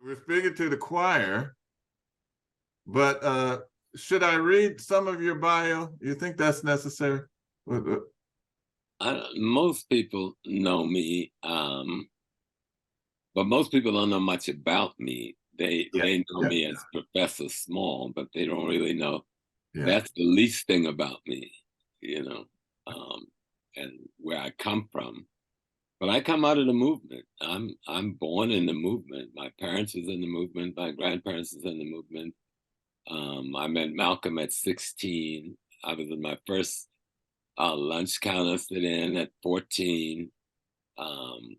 We're speaking to the choir, but should I read some of your bio? You think that's necessary? Most people know me, but most people don't know much about me. They Yeah, they know yeah, me as Professor Small, but they don't really know yeah. that's the least thing about me, you know, um, and where I come from. But I come out of the movement. I'm born in the movement. My parents was in the movement. My grandparents was in the movement. I met Malcolm at 16. I was in my first lunch counter sit-in at 14. Um,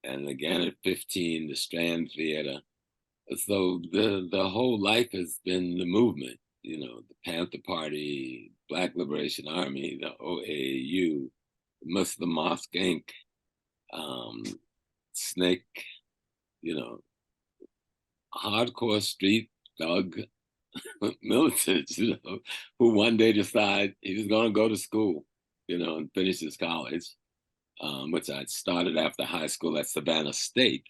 and again at 15, the Strand Theater. So the whole life has been the movement, the Panther Party, Black Liberation Army, the OAU, Muslim Mosque Inc., um, Snake, you know, hardcore street thug militants, who one day decide he was going to go to school, and finish his college, which I started after high school at Savannah State.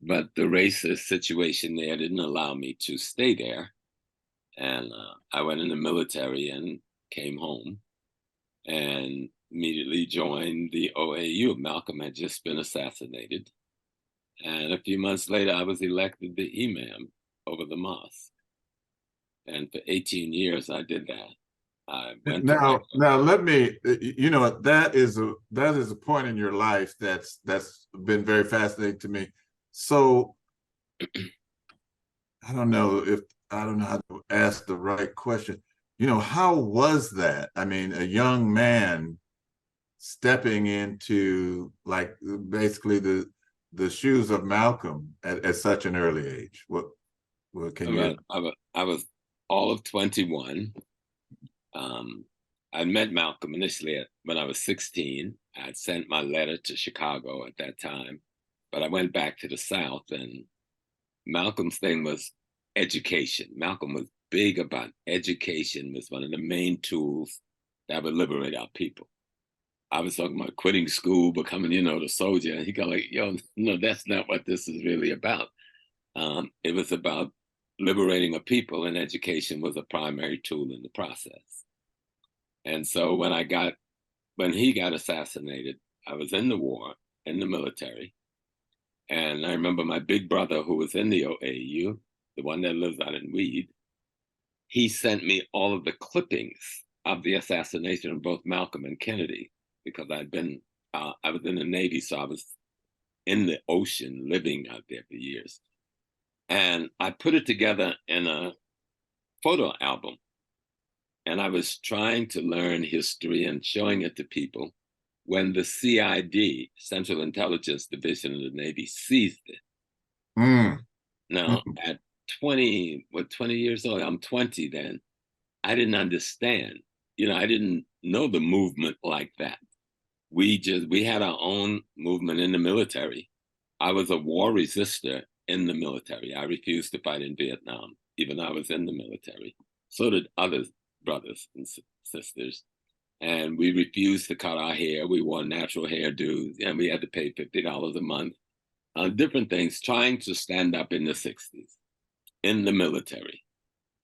But the racist situation there didn't allow me to stay there. And I went in the military and came home and immediately joined the OAU. Malcolm had just been assassinated. And a few months later, I was elected the imam over the mosque. And for 18 years, I did that. I went to Now let me. That is a point in your life that's been very fascinating to me. So I don't know how to ask the right question. How was that? I mean, a young man stepping into like basically the shoes of Malcolm at such an early age. What can you? I was all of 21. I met Malcolm initially when I was 16. I had sent my letter to Chicago at that time, but I went back to the South, and Malcolm's thing was education. Malcolm was big about education, was one of the main tools that would liberate our people. I was talking about quitting school, becoming, the soldier. And he got like, yo, no, that's not what this is really about. It was about liberating a people, and education was a primary tool in the process. And so when he got assassinated, I was in the war, in the military. And I remember my big brother, who was in the OAU, the one that lives out in Weed, he sent me all of the clippings of the assassination of both Malcolm and Kennedy, because I was in the Navy, so I was in the ocean living out there for years. And I put it together in a photo album. And I was trying to learn history and showing it to people when the CID, Central Intelligence Division of the Navy, seized it. Mm. Now, at 20 years old, I'm 20 then, I didn't understand. I didn't know the movement like that. We had our own movement in the military. I was a war resistor in the military. I refused to fight in Vietnam, even though I was in the military. So did other brothers and sisters. And we refused to cut our hair. We wore natural hairdos, and we had to pay $50 a month on different things, trying to stand up in the 60s in the military.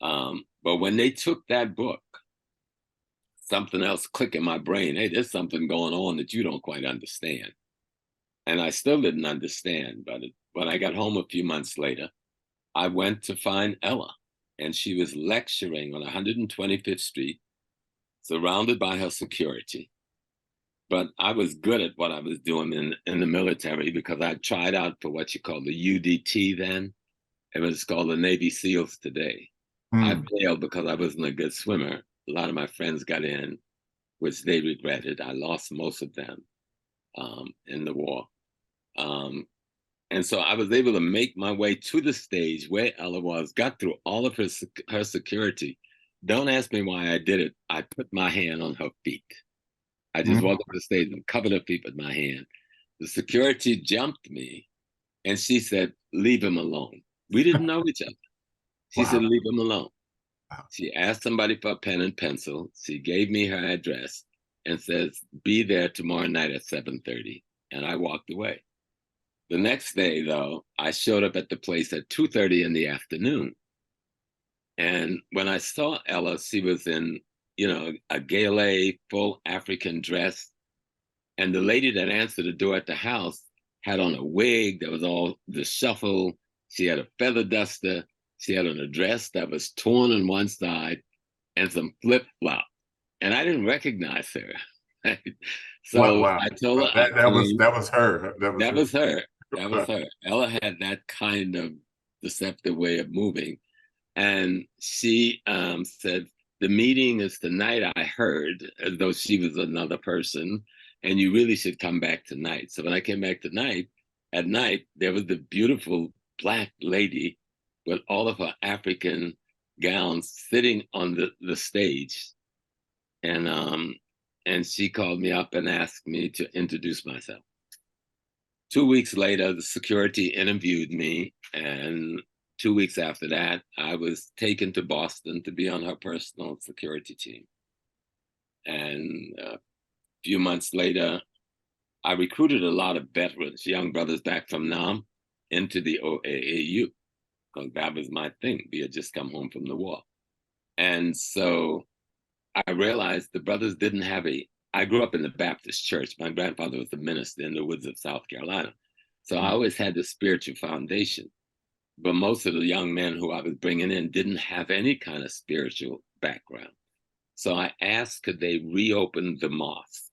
But when they took that book, something else clicked in my brain. Hey, there's something going on that you don't quite understand. And I still didn't understand. But when I got home a few months later, I went to find Ella, and she was lecturing on 125th Street, surrounded by her security. But I was good at what I was doing in the military, because I tried out for what you call the UDT then. It was called the Navy SEALs today. I failed because I wasn't a good swimmer. A lot of my friends got in, which they regretted. I lost most of them in the war. And so I was able to make my way to the stage where Ella was, got through all of her security. Don't ask me why I did it. I put my hand on her feet. I just walked up the stage and covered her feet with my hand. The security jumped me, and she said, leave him alone. We didn't know each other. She said, leave him alone. She asked somebody for a pen and pencil. She gave me her address. and says, "Be there tomorrow night at 7:30." And I walked away. The next day, though, I showed up at the place at 2:30 in the afternoon. And when I saw Ella, she was in, a gala, full African dress. And the lady that answered the door at the house had on a wig that was all disheveled. She had a feather duster. She had on a dress that was torn on one side and some flip flop. And I didn't recognize her. Wow, So wow. I told her, That was her. That was that her. was her. That was her. Ella had that kind of deceptive way of moving. And she said, "The meeting is tonight, I heard," as though she was another person, "and you really should come back tonight." So when I came back tonight, at night, there was the beautiful Black lady with all of her African gowns sitting on the stage. And she called me up and asked me to introduce myself. 2 weeks later, the security interviewed me, and 2 weeks after that, I was taken to Boston to be on her personal security team. And a few months later, I recruited a lot of veterans, young brothers back from Nam, into the OAAU, because that was my thing. We had just come home from the war. And so I realized the brothers didn't have I grew up in the Baptist church. My grandfather was a minister in the woods of South Carolina. So I always had the spiritual foundation. But most of the young men who I was bringing in didn't have any kind of spiritual background. So I asked, could they reopen the mosque?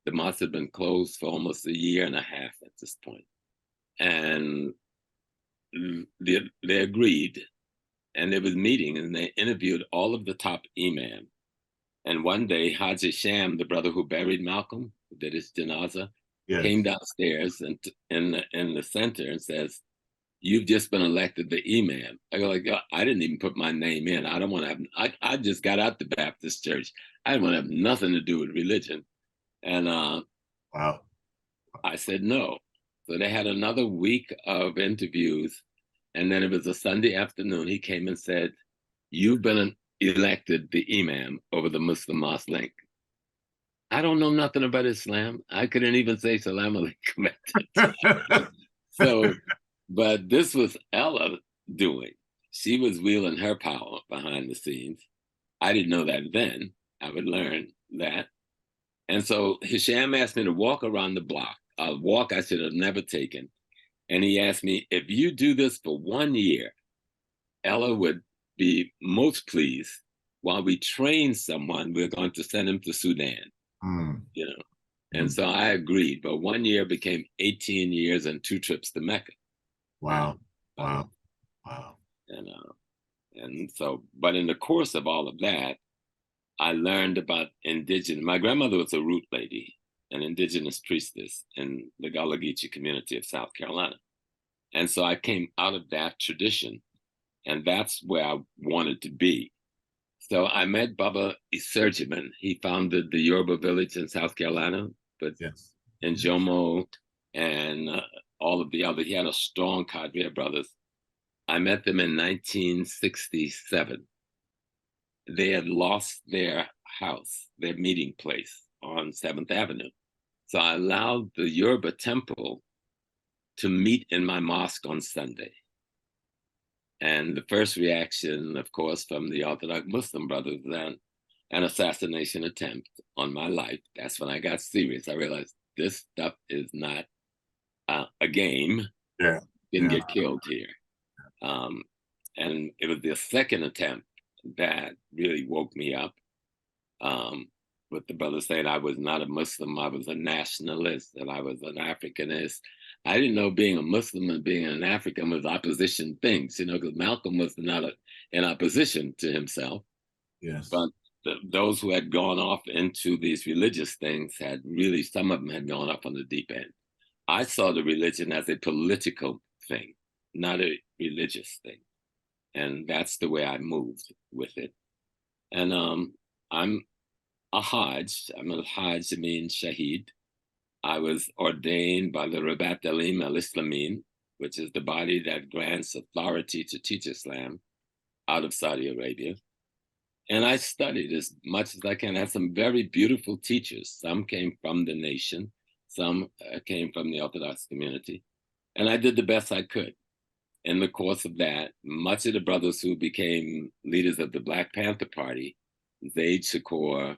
The mosque had been closed for almost a year and a half at this point. And they agreed. And there was meeting, and they interviewed all of the top imam. And one day, Haji Sham, the brother who buried Malcolm, who did his janazah, Yes. came downstairs and in the center and says, "You've just been elected the imam." I go like, I didn't even put my name in. I don't want to have. I just got out the Baptist church. I didn't want to have nothing to do with religion. And Wow. I said no. So they had another week of interviews, and then it was a Sunday afternoon. He came and said, "You've been elected the imam over the Muslim mosque link." I don't know nothing about Islam. I couldn't even say salam alaikum. So, but this was Ella doing. She was wielding her power behind the scenes. I didn't know that then. I would learn that. And so Hisham asked me to walk around the block, a walk I should have never taken. And he asked me, if you do this for 1 year, Ella would be most pleased. While we train someone, we're going to send him to Sudan, you know. And so I agreed, but 1 year became 18 years and 2 trips to Mecca. Wow. Wow. Wow. And so, but in the course of all of that, I learned about indigenous. My grandmother was a root lady, an indigenous priestess in the Gullah Geechee community of South Carolina. And so I came out of that tradition, and that's where I wanted to be. So I met Baba Iserjiman. He founded the Yoruba village in South Carolina, but yes. in Jomo and all of the other. He had a strong cadre of brothers. I met them in 1967. They had lost their house, their meeting place on 7th Avenue. So I allowed the Yoruba temple to meet in my mosque on Sunday. And the first reaction, of course, from the Orthodox Muslim brothers, then an assassination attempt on my life. That's when I got serious. I realized this stuff is not a game. Yeah. Didn't get killed here. And it was the second attempt that really woke me up. With the brother saying I was not a Muslim, I was a nationalist, and I was an Africanist. I didn't know being a Muslim and being an African was opposition things, because Malcolm was not in opposition to himself. Yes. But those who had gone off into these religious things had really, some of them had gone off on the deep end. I saw the religion as a political thing, not a religious thing. And that's the way I moved with it. And I'm a Hajj. I'm a Hajj Amin Shaheed. I was ordained by the Rabat Alim Al Islamin, which is the body that grants authority to teach Islam out of Saudi Arabia. And I studied as much as I can. I had some very beautiful teachers. Some came from the nation, some came from the Orthodox community. And I did the best I could. In the course of that, much of the brothers who became leaders of the Black Panther Party, Zaid Shakur,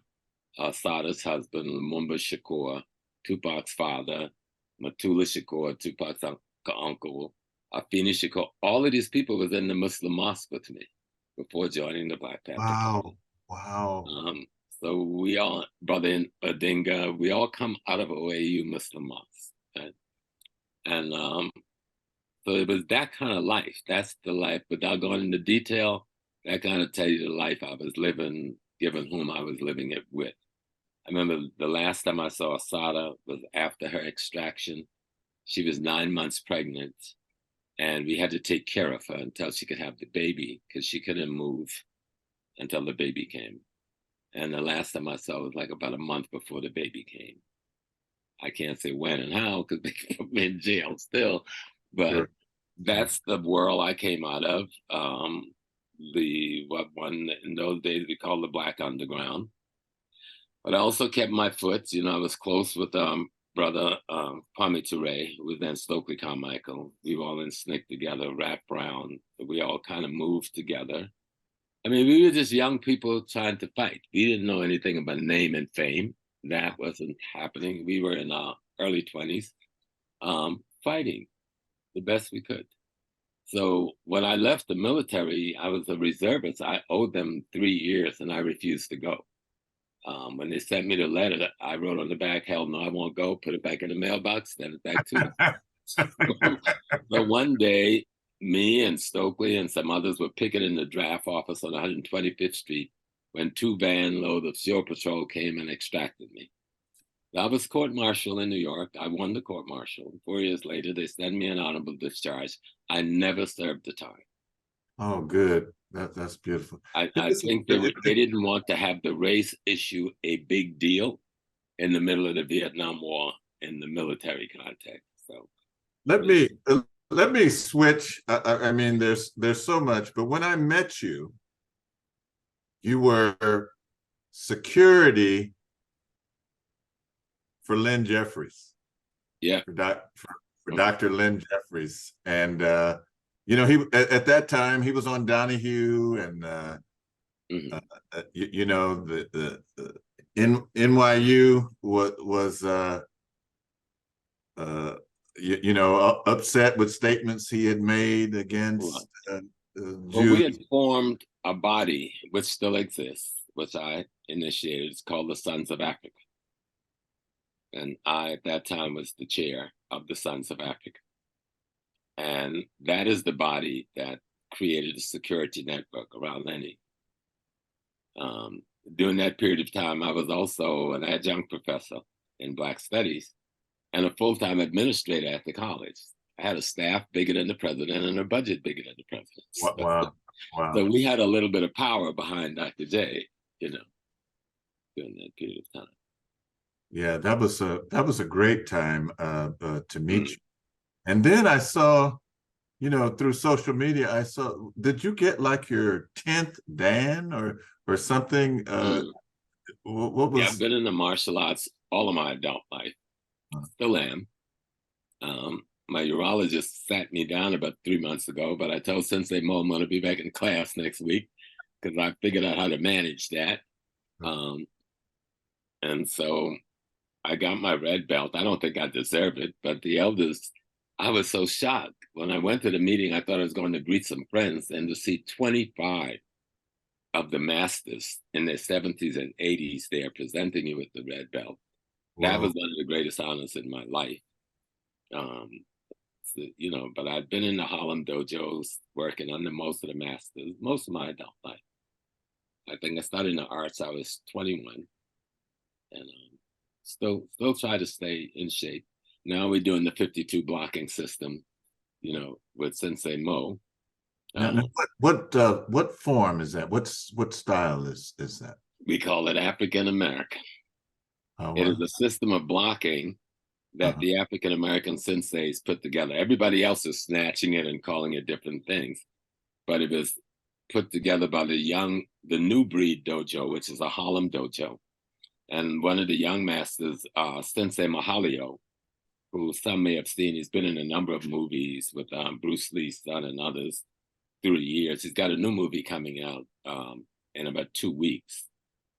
Sada's husband, Lumumba Shakur, Tupac's father, Matula Shakur, Tupac's uncle, Afeni Shakur, all of these people was in the Muslim mosque with me before joining the Black Panther Party. Wow. Wow. So we all, Brother Odinga, we all come out of OAU Muslim mosque. Right? And so it was that kind of life. That's the life. Without going into detail, that kind of tell you the life I was living, given whom I was living it with. I remember the last time I saw Sada was after her extraction. She was 9 months pregnant, and we had to take care of her until she could have the baby because she couldn't move until the baby came. And the last time I saw was like about a month before the baby came. I can't say when and how because they put me in jail still, but Sure. that's the world I came out of. What one in those days we called the Black Underground. But I also kept my foot. I was close with brother Kwame Ture, who was then Stokely Carmichael. We were all in SNCC together, Rap Brown. We all kind of moved together. I mean, we were just young people trying to fight. We didn't know anything about name and fame. That wasn't happening. We were in our early 20s, fighting the best we could. So when I left the military, I was a reservist. I owed them 3 years and I refused to go. When they sent me the letter, I wrote on the back, hell no, I won't go, put it back in the mailbox, send it back to them. So one day, me and Stokely and some others were picketing the draft office on 125th Street when 2 van loads of SEAL Patrol came and extracted me. I was court-martial in New York. I won the court-martial. 4 years later, they sent me an honorable discharge. I never served the time. Oh, good. That's beautiful. I think they didn't want to have the race issue a big deal in the middle of the Vietnam War in the military context. So let me switch. I mean, there's so much, but when I met you, you were security for Lynn Jeffries. Yeah. For Dr. Lynn Jeffries. And he at that time he was on Donahue and the NYU was upset with statements he had made against Jews. Well, we had formed a body which still exists, which I initiated. It's called the Sons of Africa. And I, at that time, was the chair of the Sons of Africa. And that is the body that created a security network around Lenny. During that period of time, I was also an adjunct professor in Black Studies and a full-time administrator at the college. I had a staff bigger than the president and a budget bigger than the president. Wow. So we had a little bit of power behind Dr. J, during that period of time. Yeah, that was a great time to meet you. And then I saw, through social media, I saw, did you get like your 10th Dan or something? What was? Yeah, I've been in the martial arts all of my adult life. Still am. My urologist sat me down about 3 months ago, but I told Sensei Mo I'm going to be back in class next week because I figured out how to manage that. And so I got my red belt. I don't think I deserve it, but the elders, I was so shocked. When I went to the meeting, I thought I was going to greet some friends, and to see 25 of the masters in their 70s and 80s there presenting you with the red belt. Wow. That was one of the greatest honors in my life. But I've been in the Harlem dojos working under most of the masters, most of my adult life. I think I started in the arts, I was 21. And still try to stay in shape. Now we're doing the 52 blocking system, with Sensei Mo. Now, what form is that? What style is that? We call it African American. Oh, wow. It is a system of blocking that the African American senseis put together. Everybody else is snatching it and calling it different things, but it was put together by the New Breed Dojo, which is a Harlem dojo. And one of the young masters, Sensei Mahalio, who some may have seen, he's been in a number of movies with Bruce Lee's son and others through the years. He's got a new movie coming out in about 2 weeks.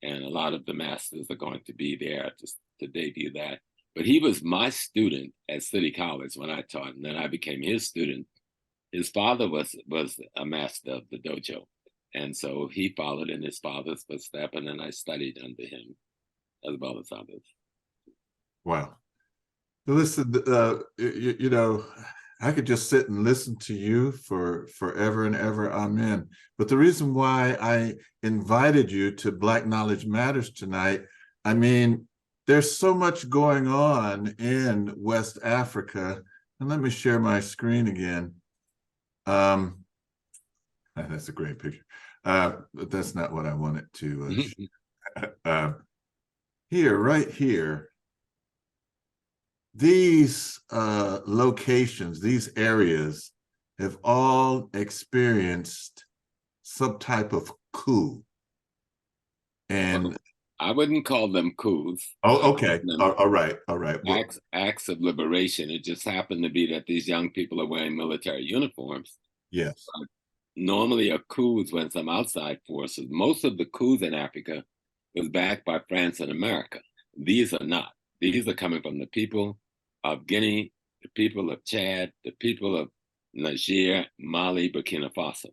And a lot of the masters are going to be there to debut that. But he was my student at City College when I taught, and then I became his student. His father was a master of the dojo. And so he followed in his father's footsteps, and then I studied under him as well as others. Wow. Listen, you know, I could just sit and listen to you for forever and ever. Amen. But the reason why I invited you to Black Knowledge Matters tonight, I mean, there's so much going on in West Africa. And let me share my screen again. That's a great picture. But that's not what I wanted to here, right here. These locations, these areas have all experienced some type of coup. And well, I wouldn't call them coups. oh, okay. All right. Well, acts of liberation. It just happened to be that these young people are wearing military uniforms. yes. Normally a coup is when some outside forces, most of the coups in Africa was backed by France and America. These are not. These are coming from the people of Guinea, the people of Chad, the people of Niger, Mali, Burkina Faso,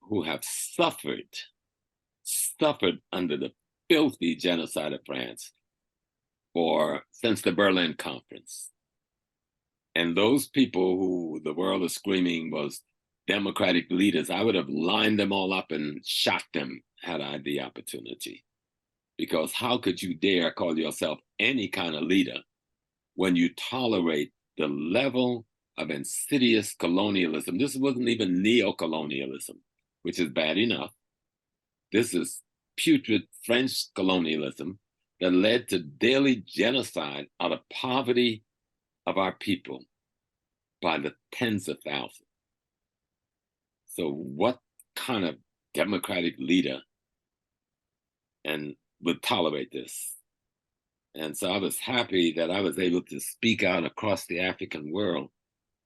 who have suffered under the filthy genocide of France since the Berlin Conference. And those people who the world is screaming was democratic leaders, I would have lined them all up and shot them had I the opportunity. Because how could you dare call yourself any kind of leader when you tolerate the level of insidious colonialism? This wasn't even neo-colonialism, which is bad enough. This is putrid French colonialism that led to daily genocide out of poverty of our people by the tens of thousands. So what kind of democratic leader and would tolerate this? And so I was happy that I was able to speak out across the African world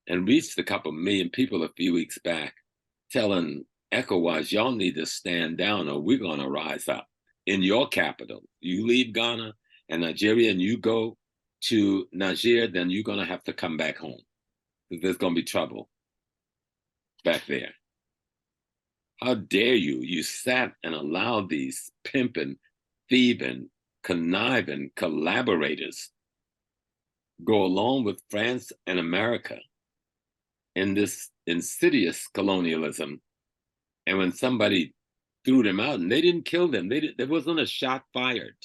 and reached a couple million people a few weeks back, telling ECOWAS, y'all need to stand down or we're going to rise up in your capital. You leave Ghana and Nigeria and you go to Niger, then you're going to have to come back home because there's going to be trouble back there. How dare you? You sat and allowed these pimping, thieving, conniving collaborators go along with France and America in this insidious colonialism. And when somebody threw them out, and they didn't kill them, there wasn't a shot fired.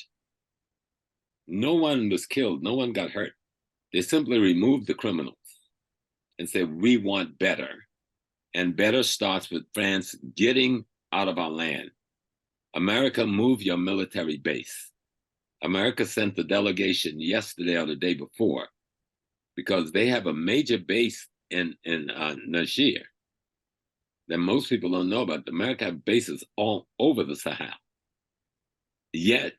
No one was killed. No one got hurt. They simply removed the criminals and said, we want better. And better starts with France getting out of our land. America, move your military base. America sent the delegation yesterday or the day before because they have a major base in Niger that most people don't know about. America have bases all over the Sahel. Yet,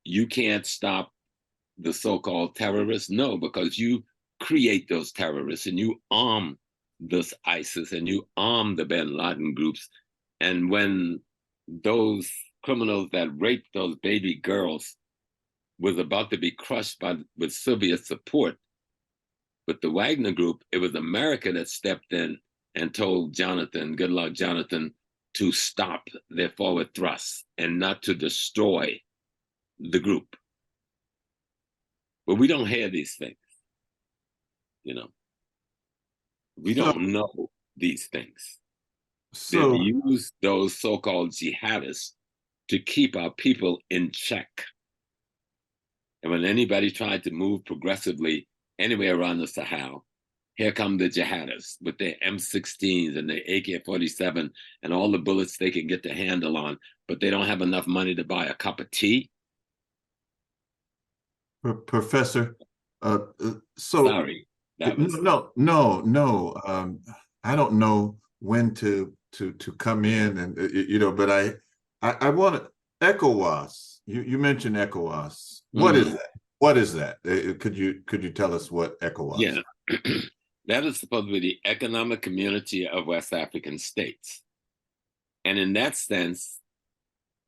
you can't stop the so-called terrorists? No, because you create those terrorists and you arm this ISIS and you arm the Bin Laden groups. And when those criminals that raped those baby girls was about to be crushed with Soviet support, with the Wagner group, it was America that stepped in and told Jonathan, Goodluck Jonathan, to stop their forward thrust and not to destroy the group. But we don't hear these things, you know. We don't know these things. So they've used those so-called jihadists to keep our people in check. And when anybody tried to move progressively anywhere around the Sahel, here come the jihadists with their M16s and their AK-47 and all the bullets they can get their handle on, but they don't have enough money to buy a cup of tea. Professor, so sorry. No. I don't know when to to come in and but I want to ECOWAS. You mentioned ECOWAS. What is Mhm. that? What is that? Could you tell us what ECOWAS? Yeah. That is supposed to be the Economic Community of West African States. And in that sense,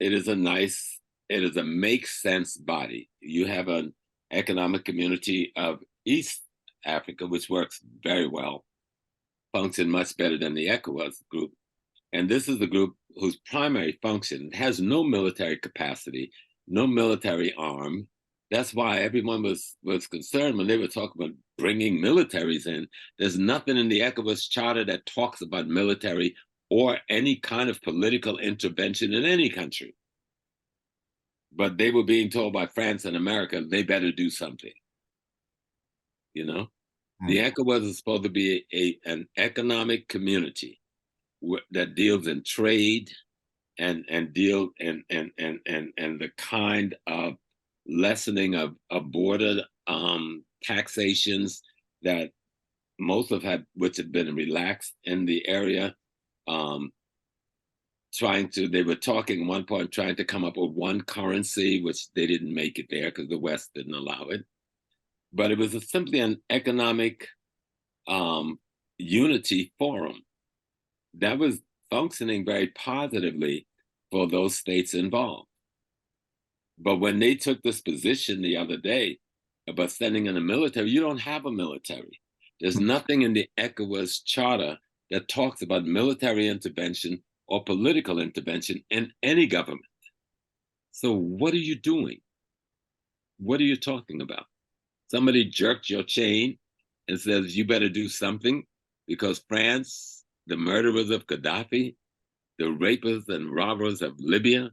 it is it is a make sense body. You have an economic community of East Africa, which works very well, function much better than the ECOWAS group. And this is the group whose primary function has no military capacity, no military arm. That's why everyone was concerned when they were talking about bringing militaries in. There's nothing in the ECOWAS charter that talks about military or any kind of political intervention in any country. But they were being told by France and America they better do something. You know, the ECOWAS is supposed to be an economic community that deals in trade and deal and the kind of lessening of border taxations that most of have which have been relaxed in the area. Um, they were talking at one point trying to come up with one currency, which they didn't make it there because the West didn't allow it. But it was simply an economic um, unity forum that was functioning very positively for those states involved. But when they took this position the other day about sending in a military, you don't have a military. There's nothing in the ECOWAS charter that talks about military intervention or political intervention in any government. So what are you doing? What are you talking about? Somebody jerked your chain and says you better do something because France, the murderers of Gaddafi, the rapists and robbers of Libya,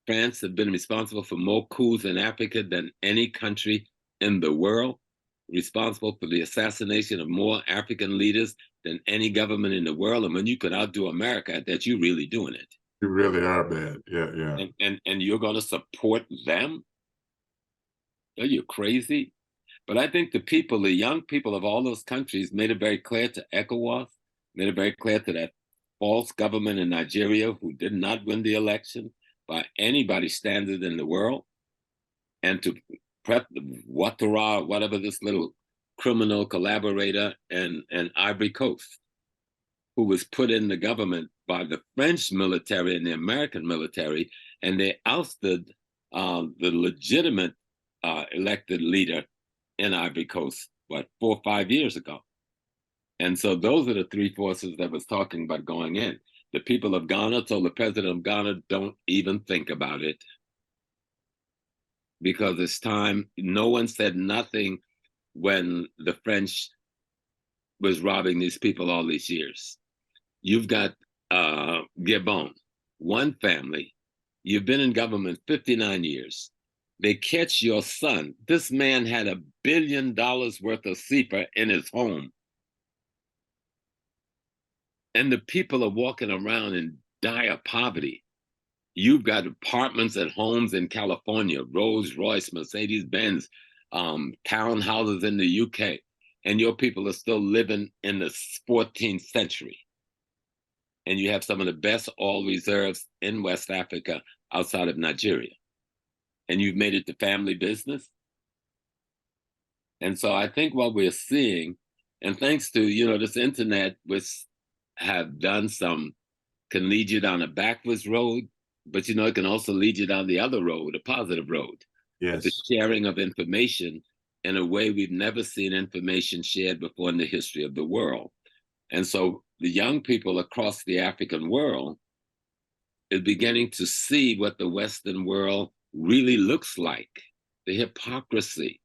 France have been responsible for more coups in Africa than any country in the world, responsible for the assassination of more African leaders than any government in the world. And when you could outdo America at that, you're really doing it. You really are bad. Yeah, yeah. And you're going to support them? Are you crazy? But I think the young people of all those countries made it very clear to ECOWAS, made it very clear to that false government in Nigeria who did not win the election by anybody's standard in the world, and to prep Ouattara, whatever this little criminal collaborator in Ivory Coast, who was put in the government by the French military and the American military, and they ousted the legitimate elected leader in Ivory Coast, 4 or 5 years ago. And so those are the three forces that was talking about going in. The people of Ghana told the president of Ghana, don't even think about it. Because it's time. No one said nothing when the French was robbing these people all these years. You've got Gabon, one family. You've been in government 59 years. They catch your son. This man had $1 billion worth of CFA in his home. And the people are walking around in dire poverty. You've got apartments and homes in California, Rolls Royce, Mercedes Benz, townhouses in the UK, and your people are still living in the 14th century. And you have some of the best oil reserves in West Africa outside of Nigeria. And you've made it the family business. And so I think what we're seeing, and thanks to, this internet, which have done can lead you down a backwards road, but it can also lead you down the other road, a positive road. Yes. The sharing of information in a way we've never seen information shared before in the history of the world. And so the young people across the African world is beginning to see what the Western world really looks like, the hypocrisy,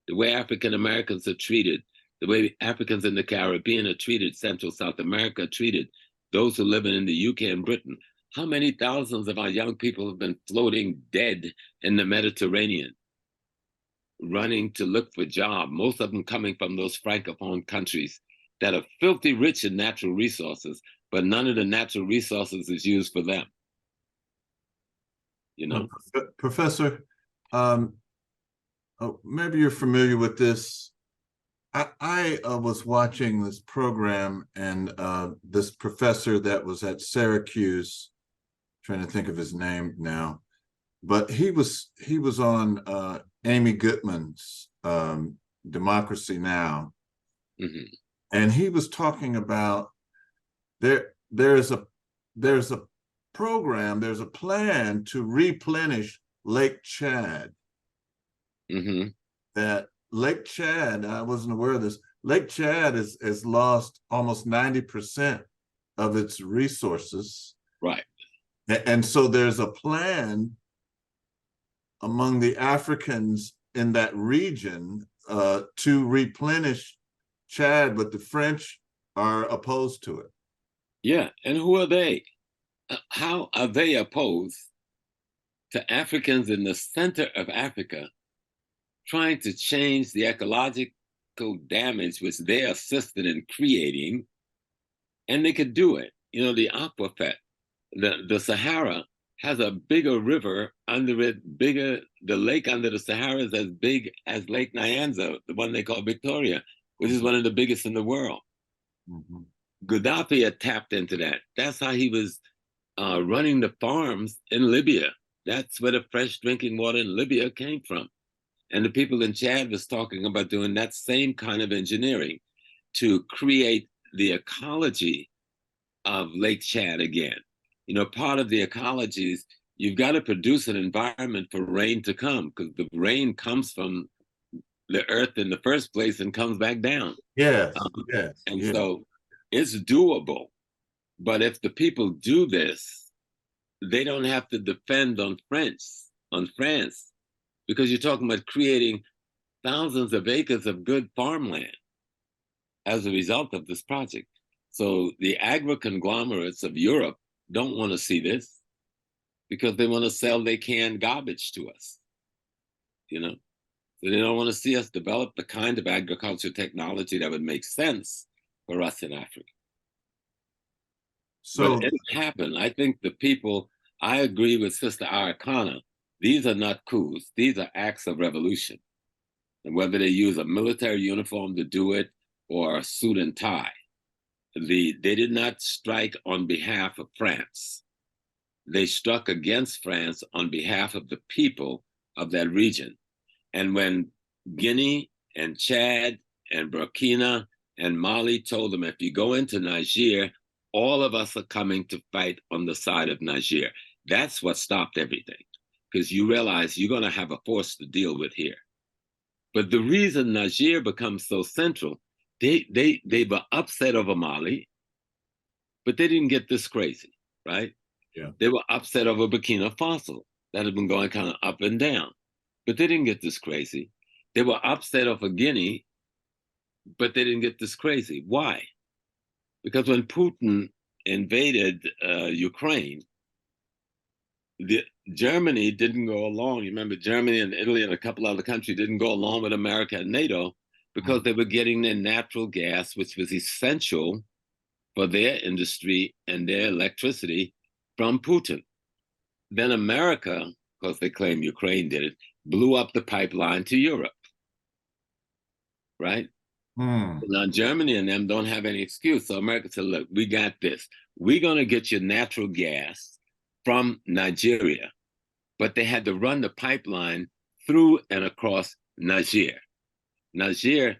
the way African Americans are treated, the way Africans in the Caribbean are treated, Central South America are treated, those who live in the UK and Britain. How many thousands of our young people have been floating dead in the Mediterranean, running to look for jobs, most of them coming from those Francophone countries that are filthy rich in natural resources, but none of the natural resources is used for them. Professor, maybe you're familiar with this. I was watching this program, and this professor that was at Syracuse, trying to think of his name now, but he was on Amy Goodman's Democracy Now, Hmm. and he was talking about there's a program, there's a plan to replenish Lake Chad. Hmm. That Lake Chad, I wasn't aware of this. Lake Chad has lost almost 90% of its resources. Right. And so there's a plan among the Africans in that region to replenish Chad, but the French are opposed to it. Yeah. And who are they? How are they opposed to Africans in the center of Africa trying to change the ecological damage which they assisted in creating? And they could do it. You know, the Aquafet, the Sahara has a bigger river under it, bigger, the lake under the Sahara is as big as Lake Nyanza, the one they call Victoria, which is one of the biggest in the world. Mhm. Gaddafi had tapped into that. That's how he was running the farms in Libya. That's where the fresh drinking water in Libya came from. And the people in Chad was talking about doing that same kind of engineering to create the ecology of Lake Chad again. You know, part of the ecology is you've got to produce an environment for rain to come because the rain comes from the earth in the first place and comes back down. Yes, Um, yes, and yeah. so it's doable. But if the people do this, they don't have to depend on France, because you're talking about creating thousands of acres of good farmland as a result of this project. So the agri conglomerates of Europe don't want to see this because they want to sell their canned garbage to us, you know? So they don't want to see us develop the kind of agriculture technology that would make sense for us in Africa. But So it happened. I think the people, I agree with Sister Arikana. These are not coups. These are acts of revolution. And whether they use a military uniform to do it or a suit and tie, they did not strike on behalf of France. They struck against France on behalf of the people of that region. And when Guinea and Chad and Burkina and Mali told them, if you go into Niger, all of us are coming to fight on the side of Niger. That's what stopped everything, because you realize you're going to have a force to deal with here. But the reason Niger becomes so central, they were upset over Mali, but they didn't get this crazy, right? yeah. They were upset over Burkina Faso that had been going kind of up and down, but they didn't get this crazy. They were upset over Guinea, but they didn't get this crazy. Why? Because when Putin invaded Ukraine, Germany didn't go along. You remember Germany and Italy and a couple other countries didn't go along with America and NATO because they were getting their natural gas, which was essential for their industry and their electricity from Putin. Then America, because they claim Ukraine did it, blew up the pipeline to Europe, right? Hmm. Now Germany and them don't have any excuse. So America said, look, we got this. We're going to get your natural gas from Nigeria. But they had to run the pipeline through and across Niger. Niger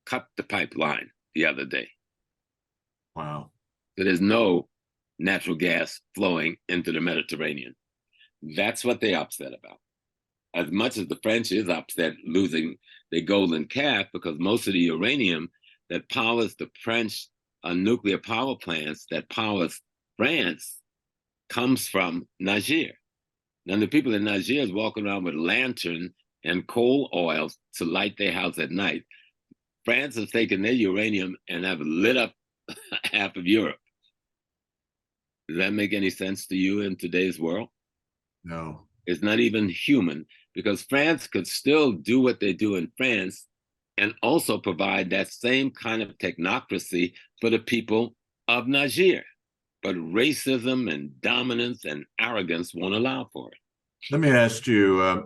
cut the pipeline the other day. Wow. So there's no natural gas flowing into the Mediterranean. That's what they're upset about. As much as the French is upset losing their golden calf, because most of the uranium that powers the French nuclear power plants that powers France comes from Niger. Now the people in Niger is walking around with lantern and coal oil to light their house at night. France has taken their uranium and have lit up half of Europe. Does that make any sense to you in today's world? No. It's not even human, because France could still do what they do in France and also provide that same kind of technocracy for the people of Niger. But racism and dominance and arrogance won't allow for it. Let me ask you,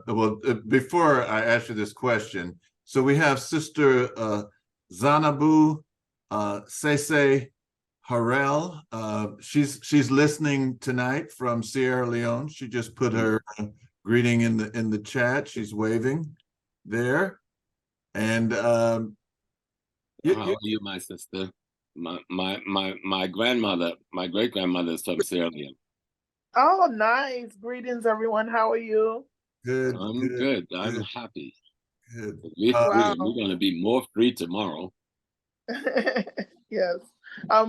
before I ask you this question, so we have Sister Zanabu Sese Harel. She's listening tonight from Sierra Leone. She just put her greeting in the chat. She's waving there. And how are you, my sister? My grandmother, my great grandmother is from Sierra Leone. Oh, nice. Greetings, everyone. How are you? Good. I'm good. I'm happy. Good. We're free. Wow. We're going to be more free tomorrow. Yes.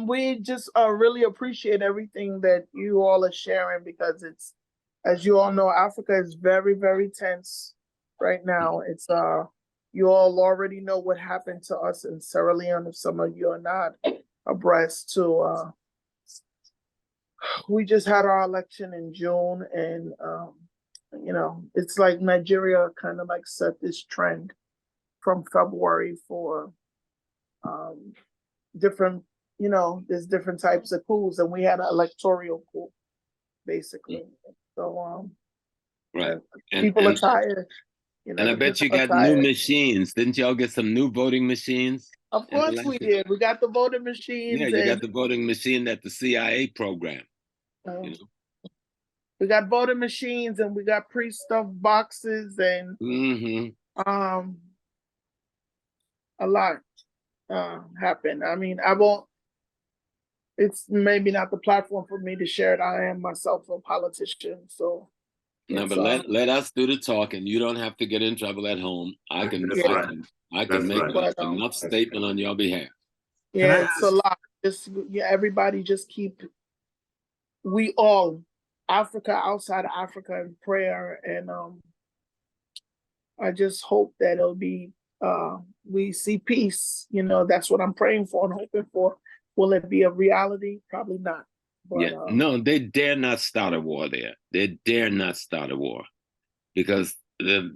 We just really appreciate everything that you all are sharing, because it's, as you all know, Africa is very, very tense right now. It's you all already know what happened to us in Sierra Leone. If some of you are not abreast to, we just had our election in June, and you know, it's like Nigeria kind of like set this trend from February for different, you know, there's different types of coups, and we had an electoral coup, basically. So right. people are tired. You know, and I bet you got tired. new machines. Didn't y'all get some new voting machines? Of course we did. We got the voting machines. Yeah, you got the voting machine that the CIA program. You know? We got voting machines, and we got pre-stuffed boxes, and a lot happened. I mean, I won't. It's maybe not the platform for me to share it. I am myself a politician, so. No, but let us do the talking. You don't have to get in trouble at home. I can make enough statement on your behalf. Yeah, it's a lot. Just everybody just keep. We all, Africa, outside of Africa, in prayer, and I just hope that it'll be. We see peace. You know, that's what I'm praying for and hoping for. Will it be a reality? Probably not. But, no, they dare not start a war there. They dare not start a war, because the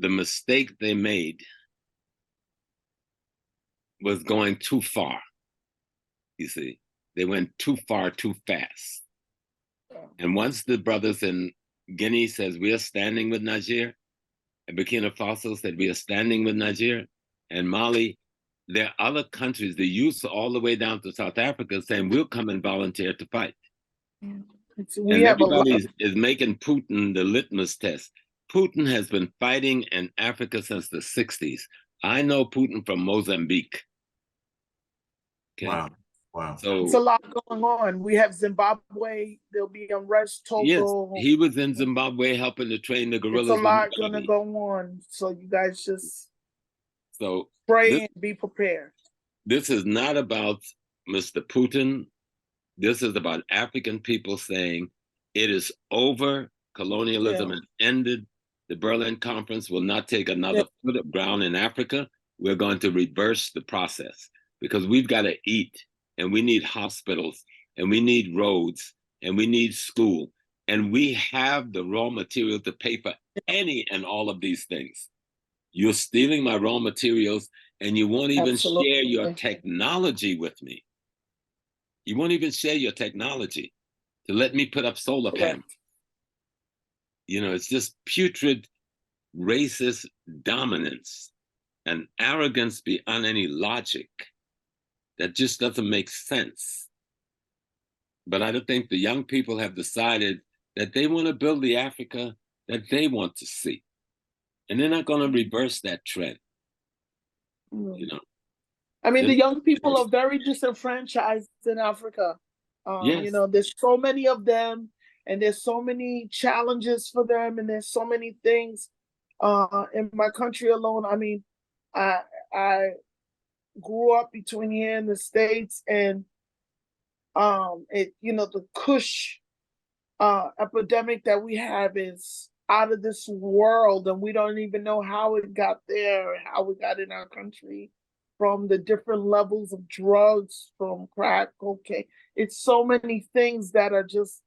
mistake they made was going too far. You see, they went too far, too fast. And once the brothers in Guinea says we are standing with Niger, and Burkina Faso said we are standing with Niger, and Mali, there are other countries, the youth all the way down to South Africa, saying we'll come and volunteer to fight. And everybody is making Putin the litmus test. Putin has been fighting in Africa since the 60s. I know Putin from Mozambique. Okay. Wow. So it's a lot going on. We have Zimbabwe. There'll be unrest. Togo. Yes, he was in Zimbabwe helping to train the guerrillas. It's a lot going to go on. So you guys just pray and be prepared. This is not about Mr. Putin. This is about African people saying it is over. Colonialism has ended. The Berlin Conference will not take another foot of ground in Africa. We're going to reverse the process, because we've got to eat, and we need hospitals, and we need roads, and we need school, and we have the raw material to pay for any and all of these things. You're stealing my raw materials, and you won't even share your technology with me. You won't even share your technology to let me put up solar panels. You know, it's just putrid, racist dominance and arrogance beyond any logic that just doesn't make sense. But I don't think the young people have decided that they want to build the Africa that they want to see. And they're not going to reverse that trend. You know, I mean, the young people are very disenfranchised in Africa. You know, there's so many of them, and there's so many challenges for them, and there's so many things in my country alone. I mean, I grew up between here and the States, and you know, the Kush epidemic that we have is out of this world, and we don't even know how it got there and how it got in our country, from the different levels of drugs, from crack, cocaine. It's so many things that are just,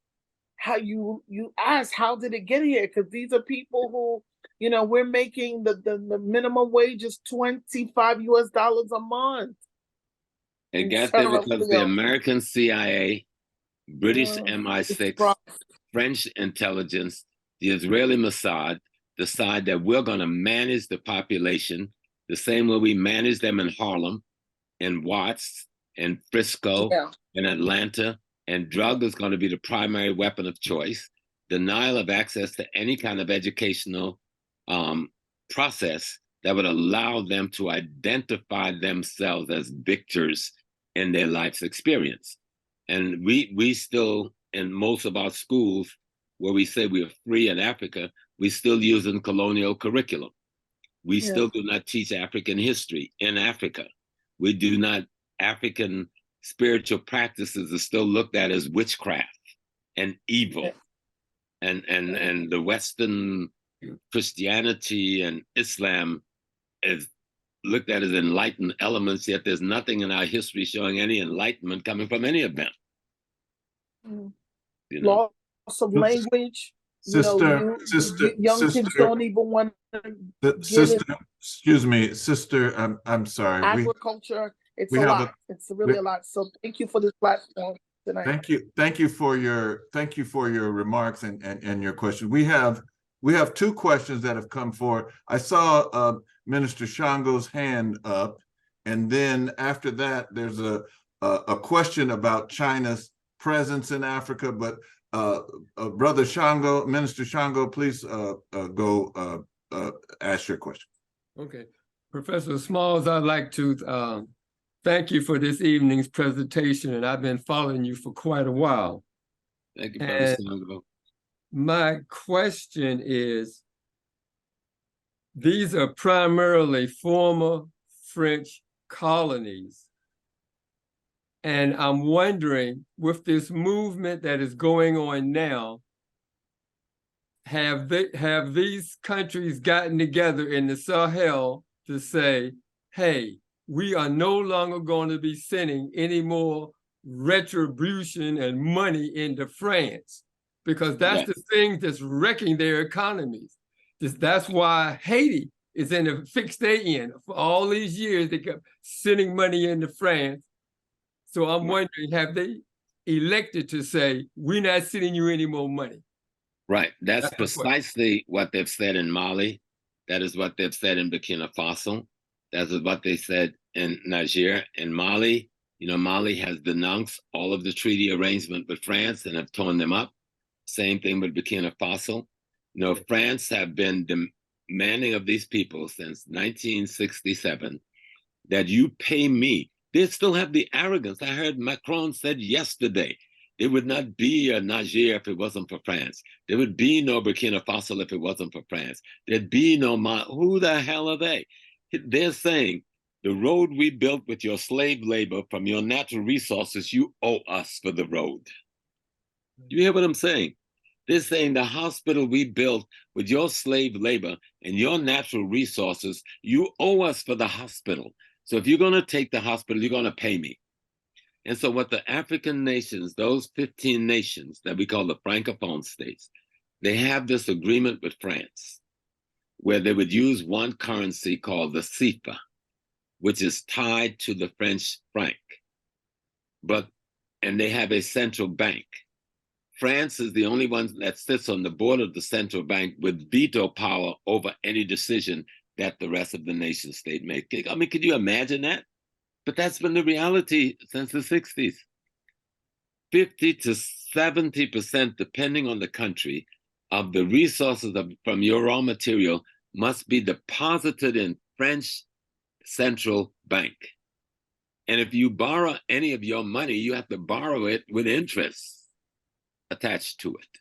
how you ask, how did it get here? Because these are people who, you know, we're making the minimum wage is $25 a month. It got there because the American CIA, British MI6, French intelligence, the Israeli Mossad decide that we're going to manage the population the same way we managed them in Harlem, and Watts and Frisco Yeah. and Atlanta, and drug is going to be the primary weapon of choice. Denial of access to any kind of educational process that would allow them to identify themselves as victors in their life's experience. And we still, in most of our schools, where we say we are free in Africa, we still using colonial curriculum. We still do not teach African history in Africa. We do not, African spiritual practices are still looked at as witchcraft and evil. And the Western Christianity and Islam is looked at as enlightened elements, yet there's nothing in our history showing any enlightenment coming from any of them. You know? Loss of language. Sister, Young kids don't even want to sister, excuse me, sister, I'm sorry. Agriculture, it's a lot. It's really a lot. So thank you for this platform tonight. Thank you for your remarks and your question. We have two questions that have come forward. I saw Minister Shango's hand up, and then after that, there's a question about China's presence in Africa. But Brother Shango, Minister Shango, please go ask your question. Okay, Professor Smalls, I'd like to thank you for this evening's presentation, and I've been following you for quite a while. Thank you, Brother Shango. My question is, these are primarily former French colonies. And I'm wondering, with this movement that is going on now, have these countries gotten together in the Sahel to say, hey, we are no longer going to be sending any more retribution and money into France? Because that's the thing that's wrecking their economies. That's why Haiti is in a fix they in. For all these years, they kept sending money into France. So I'm wondering, have they elected to say, we're not sending you any more money? Right. That's precisely what they've said in Mali. That is what they've said in Burkina Faso. That is what they said in Niger. In Mali, Mali has denounced all of the treaty arrangement with France and have torn them up. Same thing with Burkina Faso. France have been demanding of these people since 1967 that you pay me. They still have the arrogance. I heard Macron said yesterday, there would not be a Niger if it wasn't for France. There would be no Burkina Faso if it wasn't for France. There'd be no who the hell are they? They're saying, the road we built with your slave labor from your natural resources, you owe us for the road. You hear what I'm saying? They're saying the hospital we built with your slave labor and your natural resources, you owe us for the hospital. So if you're going to take the hospital, you're going to pay me. And so what the African nations, those 15 nations that we call the Francophone states, they have this agreement with France where they would use one currency called the CFA, which is tied to the French franc. And they have a central bank. France is the only one that sits on the board of the central bank with veto power over any decision that the rest of the nation state make. I mean, could you imagine that? But that's been the reality since the 60s. 50 to 70%, depending on the country, of the resources from your raw material must be deposited in French central bank. And if you borrow any of your money, you have to borrow it with interest attached to it.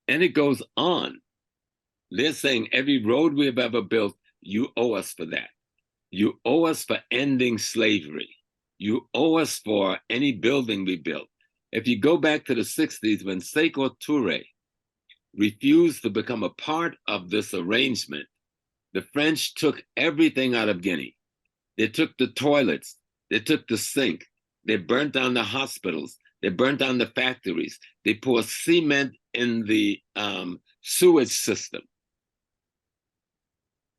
And it goes on. They're saying every road we've ever built, you owe us for that. You owe us for ending slavery. You owe us for any building we built. If you go back to the 60s when Sékou Touré refused to become a part of this arrangement, the French took everything out of Guinea. They took the toilets, they took the sink, they burnt down the hospitals, they burnt down the factories, they poured cement in the sewage system.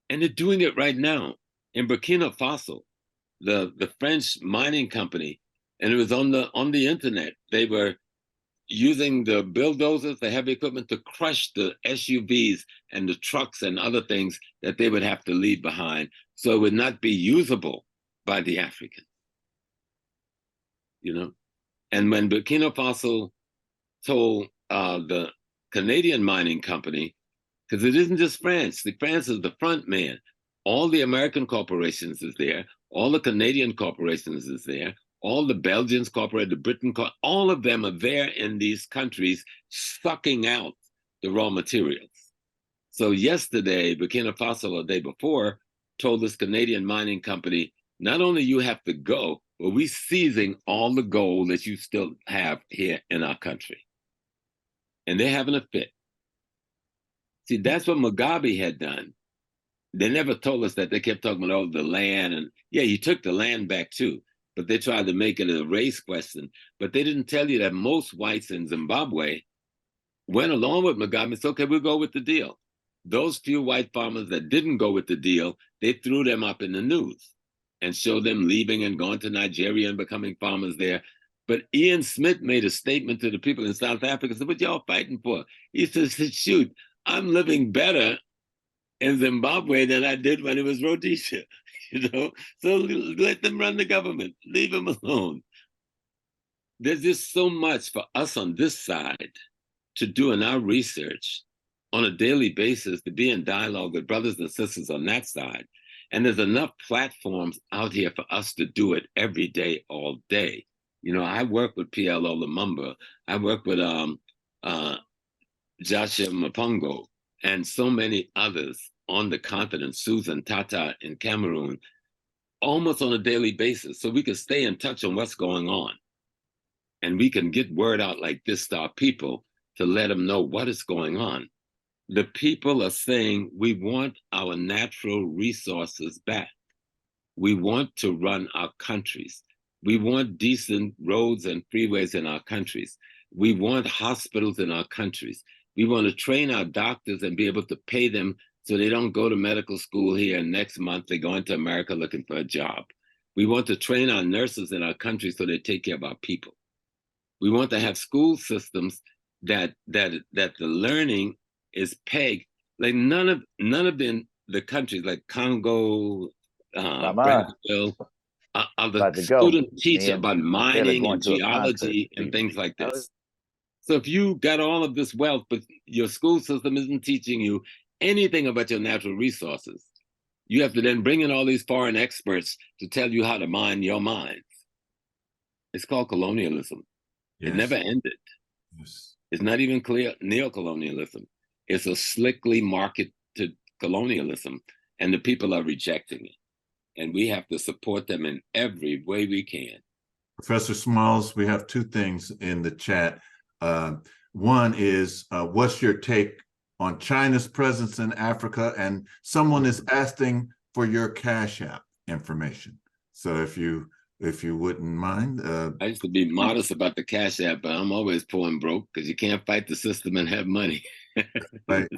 And they're doing it right now. In Burkina Faso, the French mining company, and it was on the internet, they were using the bulldozers, the heavy equipment, to crush the SUVs and the trucks and other things that they would have to leave behind, so it would not be usable by the African. You know, and when Burkina Faso told the Canadian mining company, because it isn't just France, France is the front man. All the American corporations is there, all the Canadian corporations is there, all the Belgians corporate, the Britain, all of them are there in these countries sucking out the raw materials. So yesterday, Burkina Faso, the day before, told this Canadian mining company, not only you have to go, but we seizing all the gold that you still have here in our country. And they're having a fit. See, that's what Mugabe had done. They never told us that. They kept talking about, oh, the land. And yeah, he took the land back too, but they tried to make it a race question. But they didn't tell you that most whites in Zimbabwe went along with Mugabe. It's okay, we'll go with the deal. Those few white farmers that didn't go with the deal, they threw them up in the news and showed them leaving and going to Nigeria and becoming farmers there. But Ian Smith made a statement to the people in South Africa, said, what y'all fighting for? He says, shoot, I'm living better in Zimbabwe than I did when it was Rhodesia, you know? So let them run the government, leave them alone. There's just so much for us on this side to do in our research on a daily basis, to be in dialogue with brothers and sisters on that side. And there's enough platforms out here for us to do it every day, all day. You know, I work with PLO Lumumba. I work with Joshua Mapongo and so many others on the continent, Susan Tata in Cameroon, almost on a daily basis. So we can stay in touch on what's going on. And we can get word out like this to our people to let them know what is going on. The people are saying, we want our natural resources back. We want to run our countries. We want decent roads and freeways in our countries. We want hospitals in our countries. We want to train our doctors and be able to pay them so they don't go to medical school here and next month they go into America looking for a job. We want to train our nurses in our country so they take care of our people. We want to have school systems that the learning is pegged. Like none of the countries like Congo, Brazil, are the students teach about mining and geology and things like this. So if you got all of this wealth, but your school system isn't teaching you anything about your natural resources, you have to then bring in all these foreign experts to tell you how to mine your mines. It's called colonialism. Yes. It never ended. Yes. It's not even clear neocolonialism. It's a slickly marketed colonialism, and the people are rejecting it. And we have to support them in every way we can. Professor Smalls, we have two things in the chat. One is, what's your take on China's presence in Africa? And someone is asking for your Cash App information. So if you wouldn't mind. I used to be modest about the Cash App, but I'm always poor and broke because you can't fight the system and have money. Right.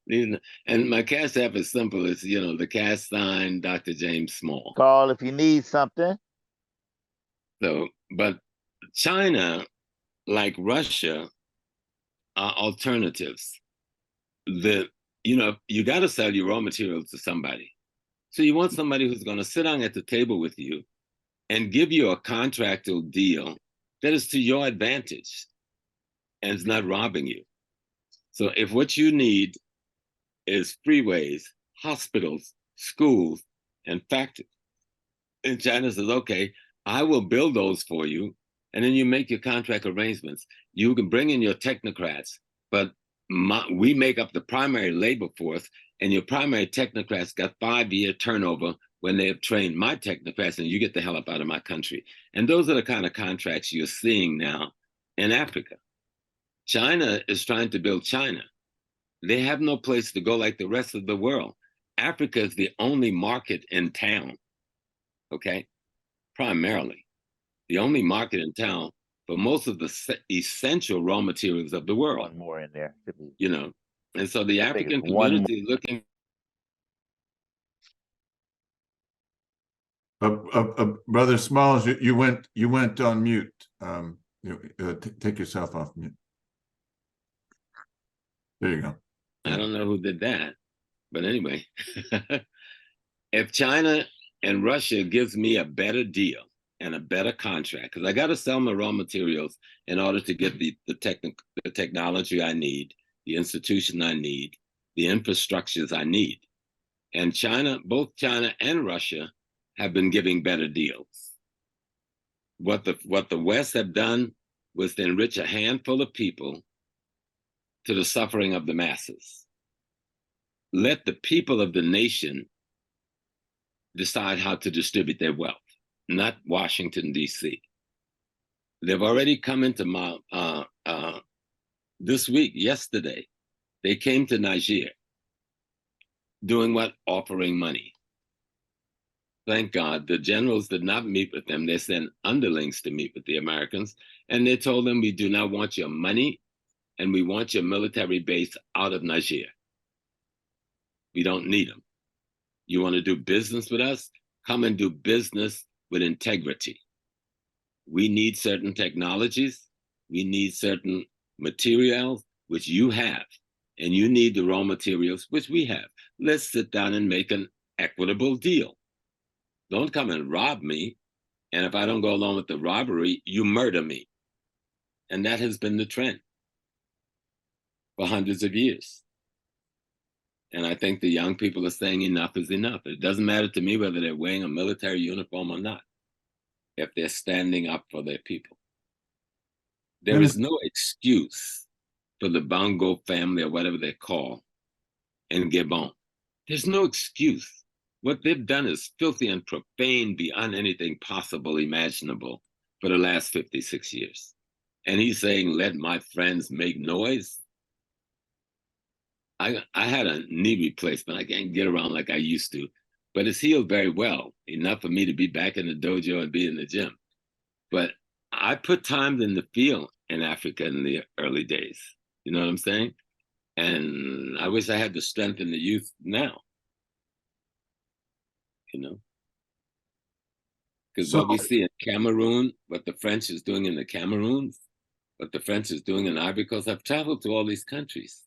And my Cash App is simple. It's, you know, the cash sign, Dr. James Small. Call if you need something. So, but China, like Russia, are alternatives. You know, you got to sell your raw materials to somebody. So you want somebody who's going to sit down at the table with you and give you a contractual deal that is to your advantage and is not robbing you. So if what you need is freeways, hospitals, schools, and factories, and China says, okay, I will build those for you, and then you make your contract arrangements. You can bring in your technocrats, but we make up the primary labor force, and your primary technocrats got 5-year turnover when they have trained my technocrats, and you get the hell up out of my country. And those are the kind of contracts you're seeing now in Africa. China is trying to build China. They have no place to go like the rest of the world. Africa is the only market in town, okay? Primarily, the only market in town for most of the essential raw materials of the world. One more in there. You know, and so the African community is looking. Brother Smalls, you went on mute. Take yourself off mute. There you go. I don't know who did that, but anyway, if China and Russia gives me a better deal and a better contract, because I got to sell my raw materials in order to get the technology I need, the institution I need, the infrastructures I need. And China, both China and Russia, have been giving better deals. What the West have done was to enrich a handful of people to the suffering of the masses. Let the people of the nation decide how to distribute their wealth, not Washington, D.C. They've already come into my, this week, yesterday, they came to Niger. Doing what? Offering money. Thank God the generals did not meet with them. They sent underlings to meet with the Americans, and they told them, we do not want your money, and we want your military base out of Niger. We don't need them. You want to do business with us? Come and do business with integrity. We need certain technologies. We need certain materials, which you have, and you need the raw materials, which we have. Let's sit down and make an equitable deal. Don't come and rob me. And if I don't go along with the robbery, you murder me. And that has been the trend for hundreds of years. And I think the young people are saying enough is enough. It doesn't matter to me whether they're wearing a military uniform or not, if they're standing up for their people. There is no excuse for the Bongo family, or whatever they call, in Gabon. There's no excuse. What they've done is filthy and profane beyond anything possible, imaginable, for the last 56 years. And he's saying, let my friends make noise. I had a knee replacement. I can't get around like I used to, but it's healed very well, enough for me to be back in the dojo and be in the gym. But I put time in the field in Africa in the early days. You know what I'm saying? And I wish I had the strength in the youth now. You know? Because what we see in Cameroon, what the French is doing in the Cameroons, what the French is doing in Ivory Coast, I've traveled to all these countries.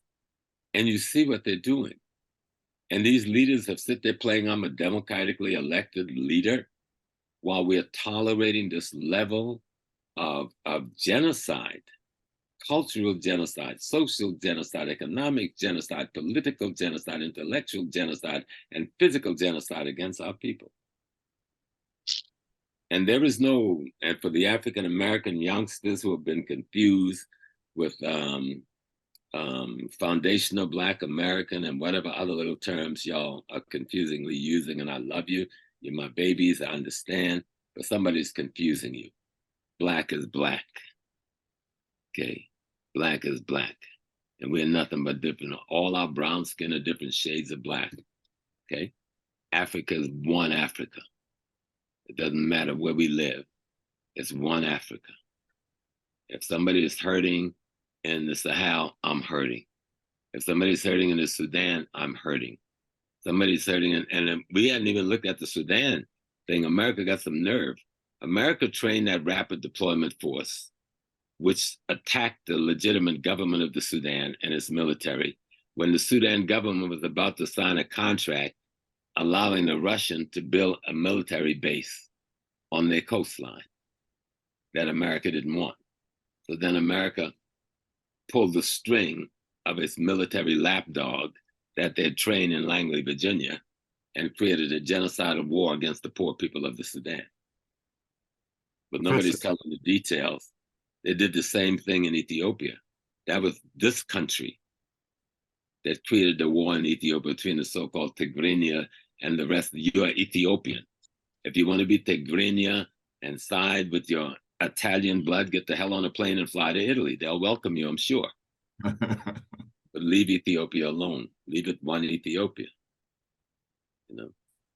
And you see what they're doing. And these leaders have sit there playing, I'm a democratically elected leader, while we're tolerating this level of genocide, cultural genocide, social genocide, economic genocide, political genocide, intellectual genocide, and physical genocide against our people. And there is no, and for the African-American youngsters who have been confused with foundational Black American and whatever other little terms y'all are confusingly using, and I love you, you're my babies, I understand, but somebody's confusing you. Black is Black, okay? Black is Black, and we're nothing but different. All our brown skin are different shades of Black, okay? Africa is one Africa. It doesn't matter where we live, it's one Africa. If somebody is hurting in the Sahel, I'm hurting. If somebody's hurting in the Sudan, I'm hurting. Somebody's hurting, and we hadn't even looked at the Sudan thing. America got some nerve. America trained that rapid deployment force, which attacked the legitimate government of the Sudan and its military, when the Sudan government was about to sign a contract allowing the Russian to build a military base on their coastline that America didn't want. So then America pulled the string of its military lapdog that they'd trained in Langley, Virginia, and created a genocidal war against the poor people of the Sudan. But nobody's telling the details. They did the same thing in Ethiopia. That was this country that created the war in Ethiopia between the so-called Tigrinya and the rest. You are Ethiopian. If you want to be Tigrinya and side with your Italian blood, get the hell on a plane and fly to Italy. They'll welcome you, I'm sure. But leave Ethiopia alone. Leave it one Ethiopia. You know.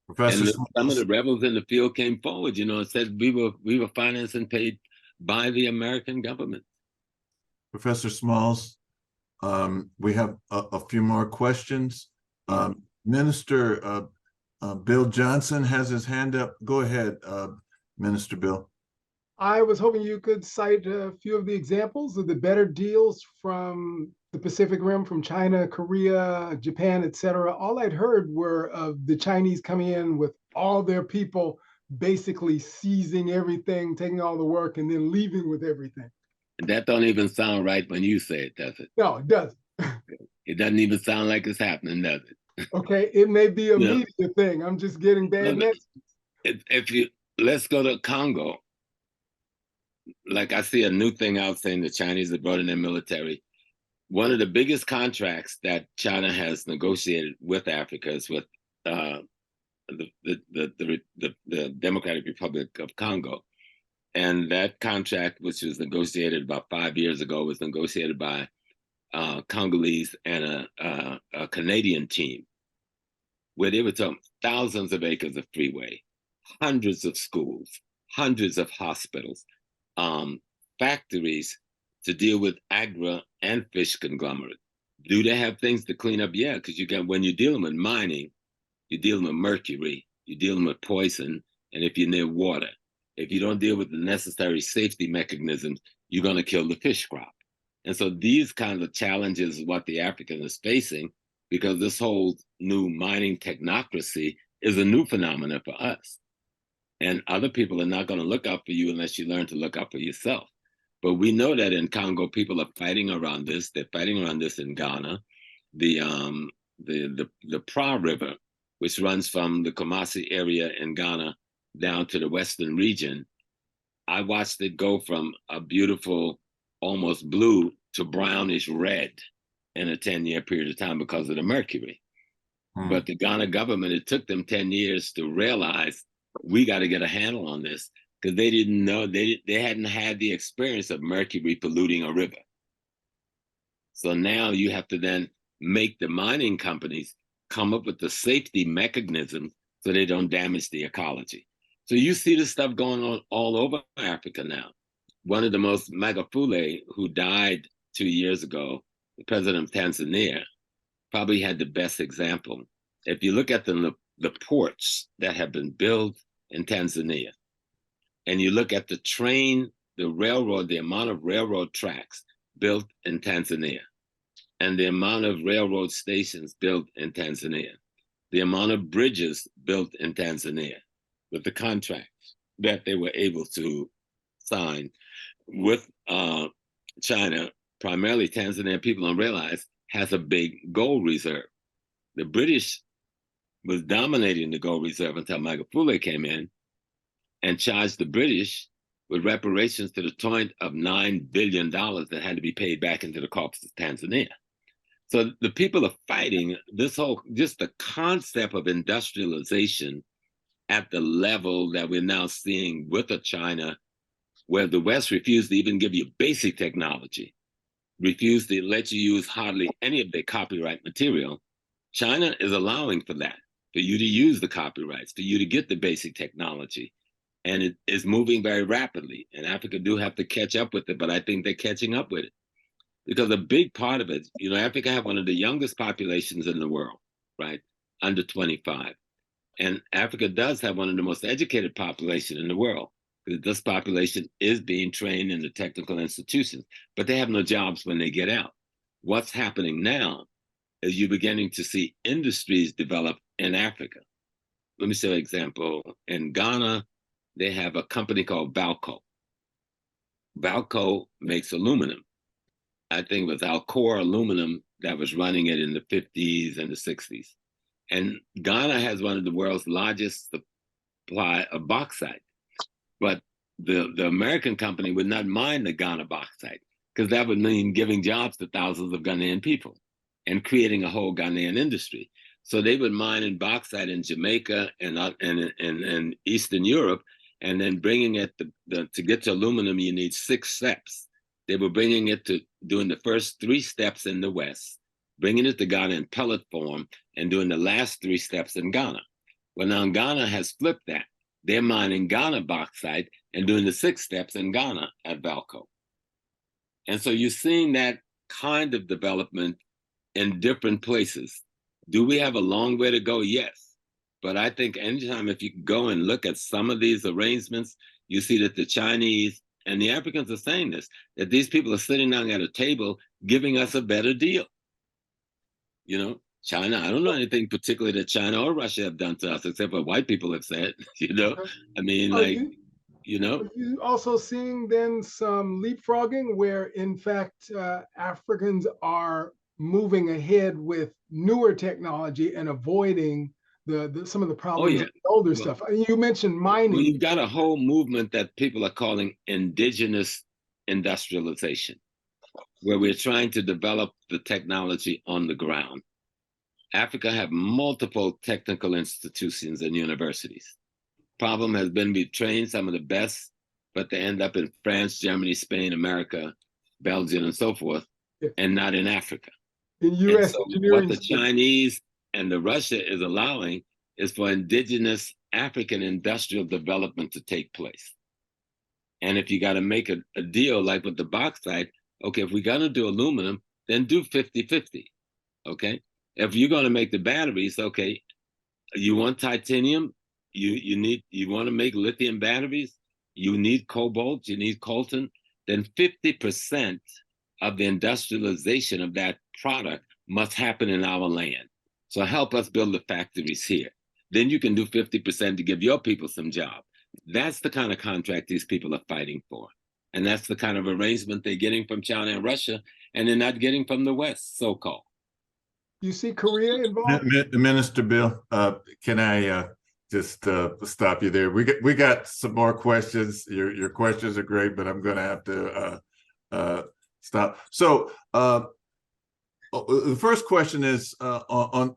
Professor, and some of the rebels in the field came forward, you know, and said we were financed and paid by the American government. Professor Smalls, we have a few more questions. Minister Bill Johnson has his hand up. Go ahead, Minister Bill. I was hoping you could cite a few of the examples of the better deals from the Pacific Rim, from China, Korea, Japan, etc. All I'd heard were of the Chinese coming in with all their people basically seizing everything, taking all the work, and then leaving with everything. And that don't even sound right when you say it, does it? No, it doesn't. It doesn't even sound like it's happening, does it? Okay, it may be a Yeah. media thing. I'm just getting bad Look, messages. if you let's go to Congo. Like I see a new thing out saying the Chinese have brought in their military. One of the biggest contracts that China has negotiated with Africa is with the Democratic Republic of Congo. And that contract, which was negotiated about 5 years ago, was negotiated by Congolese and a Canadian team, where they were talking thousands of acres of freeway, hundreds of schools, hundreds of hospitals, factories to deal with agri and fish conglomerate. Do they have things to clean up? Yeah, because you can, when you're dealing with mining, you're dealing with mercury, you're dealing with poison, and if you're near water, if you don't deal with the necessary safety mechanisms, you're going to kill the fish crop. And so these kinds of challenges is what the African is facing, because this whole new mining technocracy is a new phenomenon for us. And other people are not going to look out for you unless you learn to look out for yourself. But we know that in Congo, people are fighting around this. They're fighting around this in Ghana. The Pra River, which runs from the Kumasi area in Ghana down to the western region, I watched it go from a beautiful, almost blue to brownish red in a 10-year period of time because of the mercury. But the Ghana government, it took them 10 years to realize we got to get a handle on this, because they didn't know, they hadn't had the experience of mercury polluting a river. So now you have to then make the mining companies come up with the safety mechanisms so they don't damage the ecology. So you see this stuff going on all over Africa now. One of the most, Magufuli, who died 2 years ago, the president of Tanzania, probably had the best example. If you look at the ports that have been built in Tanzania, and you look at the train, the railroad, the amount of railroad tracks built in Tanzania, and the amount of railroad stations built in Tanzania, the amount of bridges built in Tanzania, with the contracts that they were able to sign with China, primarily Tanzania, people don't realize, has a big gold reserve. The British was dominating the gold reserve until Magufuli came in and charged the British with reparations to the tune of $9 billion that had to be paid back into the coffers of Tanzania. So the people are fighting this whole, just the concept of industrialization at the level that we're now seeing with a China, where the West refused to even give you basic technology, refused to let you use hardly any of their copyright material. China is allowing for that, for you to use the copyrights, for you to get the basic technology. And it is moving very rapidly. And Africa do have to catch up with it, but I think they're catching up with it. Because a big part of it, you know, Africa have one of the youngest populations in the world, right? Under 25. And Africa does have one of the most educated populations in the world. Because this population is being trained in the technical institutions, but they have no jobs when they get out. What's happening now is you're beginning to see industries develop in Africa. Let me show you an example. In Ghana, they have a company called Balco. Balco makes aluminum. I think it was Alcoa Aluminum that was running it in the 50s and the 60s. And Ghana has one of the world's largest supply of bauxite. But the American company would not mine the Ghana bauxite, because that would mean giving jobs to thousands of Ghanaian people and creating a whole Ghanaian industry. So they would mine in bauxite in Jamaica and Eastern Europe, and then bringing it to get to aluminum, you need 6 steps. They were bringing it to doing the first 3 steps in the West, bringing it to Ghana in pellet form, and doing the last 3 steps in Ghana. Well, now Ghana has flipped that. They're mining Ghana bauxite and doing the 6 steps in Ghana at Balco. And so you're seeing that kind of development in different places. Do we have a long way to go? Yes. But I think anytime if you go and look at some of these arrangements, you see that the Chinese and the Africans are saying this, that these people are sitting down at a table giving us a better deal. You know, China, I don't know anything particularly that China or Russia have done to us, except what white people have said. You know, Okay. I mean, Are like, you, you know, are you also seeing then some leapfrogging where, in fact, Africans are moving ahead with newer technology and avoiding some of the oh problems yeah. of the older Well, stuff? You mentioned well, mining. you've got a whole movement that people are calling indigenous industrialization, where we're trying to develop the technology on the ground. Africa have multiple technical institutions and universities. Problem has been we've trained some of the best, but they end up in France, Germany, Spain, America, Belgium, and so forth, Yeah. and not in Africa. In And U.S. so what engineering the schools. Chinese and the Russia is allowing is for indigenous African industrial development to take place. And if you got to make a deal like with the bauxite, okay, if we're going to do aluminum, then do 50-50, okay? If you're going to make the batteries, okay, you want titanium, you want to make lithium batteries, you need cobalt, you need coltan, then 50% of the industrialization of that product must happen in our land. So help us build the factories here. Then you can do 50% to give your people some job. That's the kind of contract these people are fighting for. And that's the kind of arrangement they're getting from China and Russia, and they're not getting from the West, so-called. You see Korea involved? Minister Bill, can I just stop you there? We got some more questions. Your questions are great, but I'm going to have to stop. So the first question is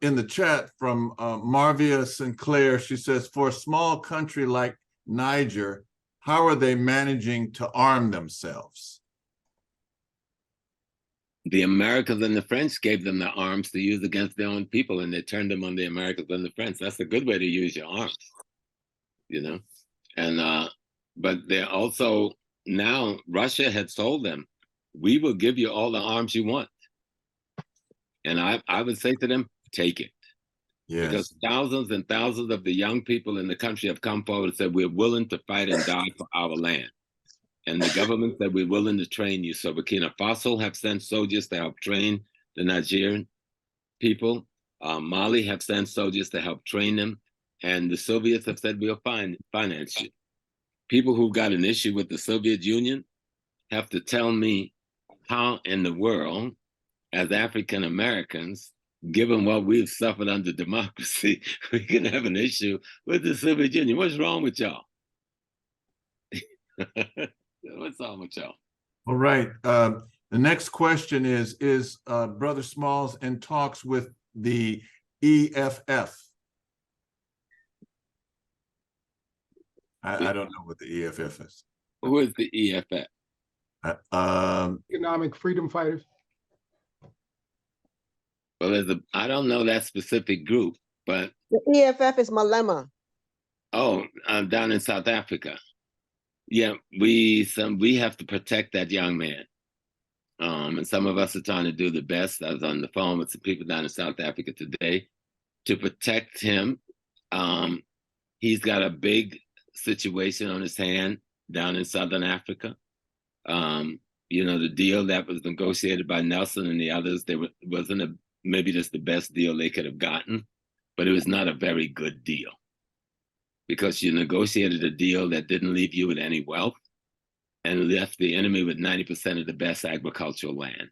in the chat from Marvia Sinclair. She says, for a small country like Niger, how are they managing to arm themselves? The Americans and the French gave them the arms to use against their own people, and they turned them on the Americans and the French. That's a good way to use your arms, you know. And but they're also now Russia had told them, we will give you all the arms you want. And I would say to them, take it. Yes. Because thousands and thousands of the young people in the country have come forward and said, we're willing to fight and die for our land. And the government said, we're willing to train you. So Burkina Faso have sent soldiers to help train the Nigerian people. Mali have sent soldiers to help train them. And the Soviets have said, we'll finance you. People who got an issue with the Soviet Union have to tell me how in the world, as African Americans, given what we've suffered under democracy, we can have an issue with the Soviet Union. What's wrong with y'all? What's wrong with y'all? All right. The next question is Brother Smalls in talks with the EFF? I don't know what the EFF is. Who is the EFF? Economic freedom fighters. Well, I don't know that specific group, but the EFF is Malema. Oh, down in South Africa. Yeah, we have to protect that young man. And some of us are trying to do the best. I was on the phone with some people down in South Africa today to protect him. He's got a big situation on his hand down in Southern Africa. You know, the deal that was negotiated by Nelson and the others, wasn't maybe just the best deal they could have gotten, but it was not a very good deal. Because you negotiated a deal that didn't leave you with any wealth and left the enemy with 90% of the best agricultural land.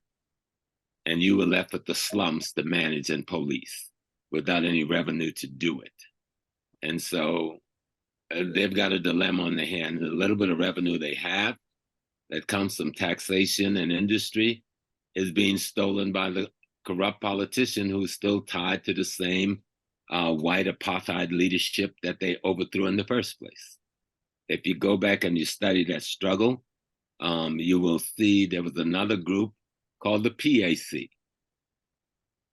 And you were left with the slums to manage and police without any revenue to do it. And so they've got a dilemma on their hand. The little bit of revenue they have that comes from taxation and industry is being stolen by the corrupt politician who's still tied to the same white apartheid leadership that they overthrew in the first place. If you go back and you study that struggle, you will see there was another group called the PAC.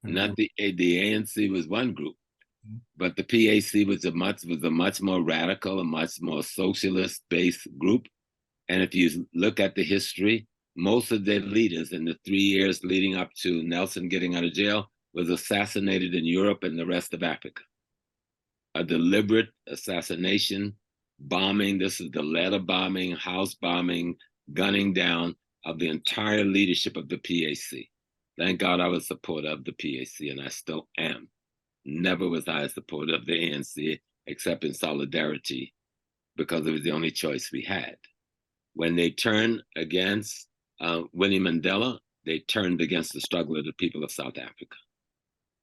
Not the ANC was one group, but the PAC was a much more radical, a much more socialist-based group. And if you look at the history, most of their leaders in the 3 years leading up to Nelson getting out of jail was assassinated in Europe and the rest of Africa. A deliberate assassination, bombing, this is the letter bombing, house bombing, gunning down of the entire leadership of the PAC. Thank God I was a supporter of the PAC, and I still am. Never was I a supporter of the ANC, except in solidarity, because it was the only choice we had. When they turned against Winnie Mandela, they turned against the struggle of the people of South Africa.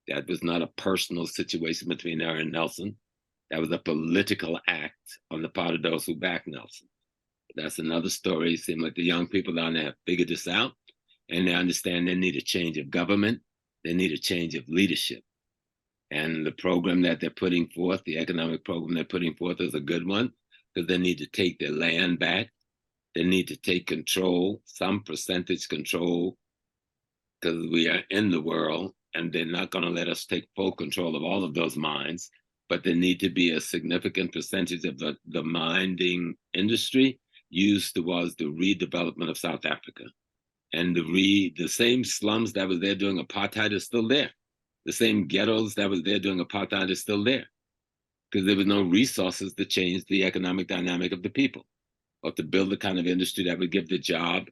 That was not a personal situation between her and Nelson. That was a political act on the part of those who backed Nelson. That's another story. It seems like the young people down there have figured this out, and they understand they need a change of government. They need a change of leadership. And the program that they're putting forth, the economic program they're putting forth, is a good one, because they need to take their land back. They need to take control, some percentage control, because we are in the world, and they're not going to let us take full control of all of those mines, but there need to be a significant percentage of the mining industry used towards the redevelopment of South Africa. And the same slums that was there during apartheid is still there. The same ghettos that was there during apartheid is still there, because there was no resources to change the economic dynamic of the people, or to build the kind of industry that would give the job,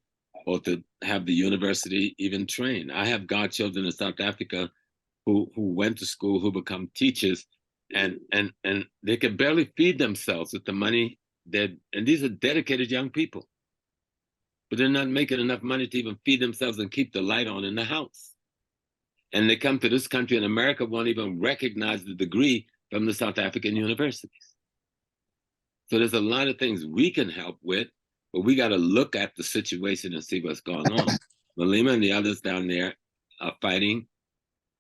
or to have the university even train. I have godchildren in South Africa who went to school, who become teachers, and they can barely feed themselves with the money and these are dedicated young people, but they're not making enough money to even feed themselves and keep the light on in the house. And they come to this country, and America won't even recognize the degree from the South African universities. So there's a lot of things we can help with, but we got to look at the situation and see what's going on. Malema and the others down there are fighting.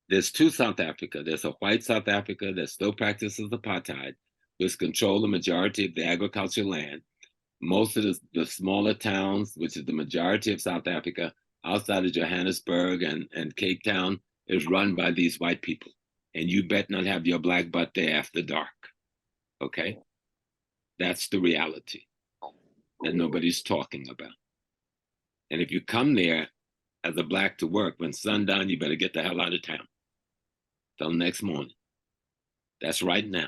There's two South Africa. There's a white South Africa that still practices apartheid, which control the majority of the agricultural land. Most of the smaller towns, which is the majority of South Africa, outside of Johannesburg and Cape Town, is run by these white people. And you bet not have your black butt there after dark, okay? That's the reality that nobody's talking about. And if you come there as a black to work, when sundown, you better get the hell out of town till next morning. That's right now.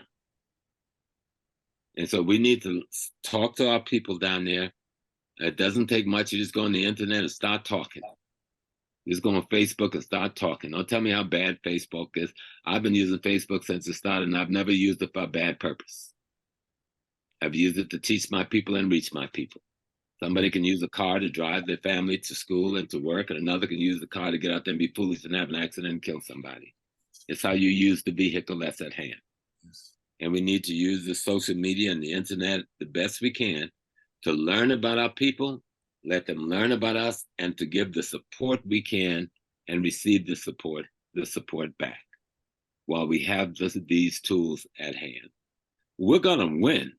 And so we need to talk to our people down there. It doesn't take much. You just go on the internet and start talking. Just go on Facebook and start talking. Don't tell me how bad Facebook is. I've been using Facebook since it started, and I've never used it for a bad purpose. I've used it to teach my people and reach my people. Somebody can use a car to drive their family to school and to work, and another can use the car to get out there and be foolish and have an accident and kill somebody. It's how you use the vehicle that's at hand. Yes. And we need to use the social media and the internet the best we can to learn about our people, let them learn about us, and to give the support we can and receive the support back while we have these tools at hand. We're gonna win.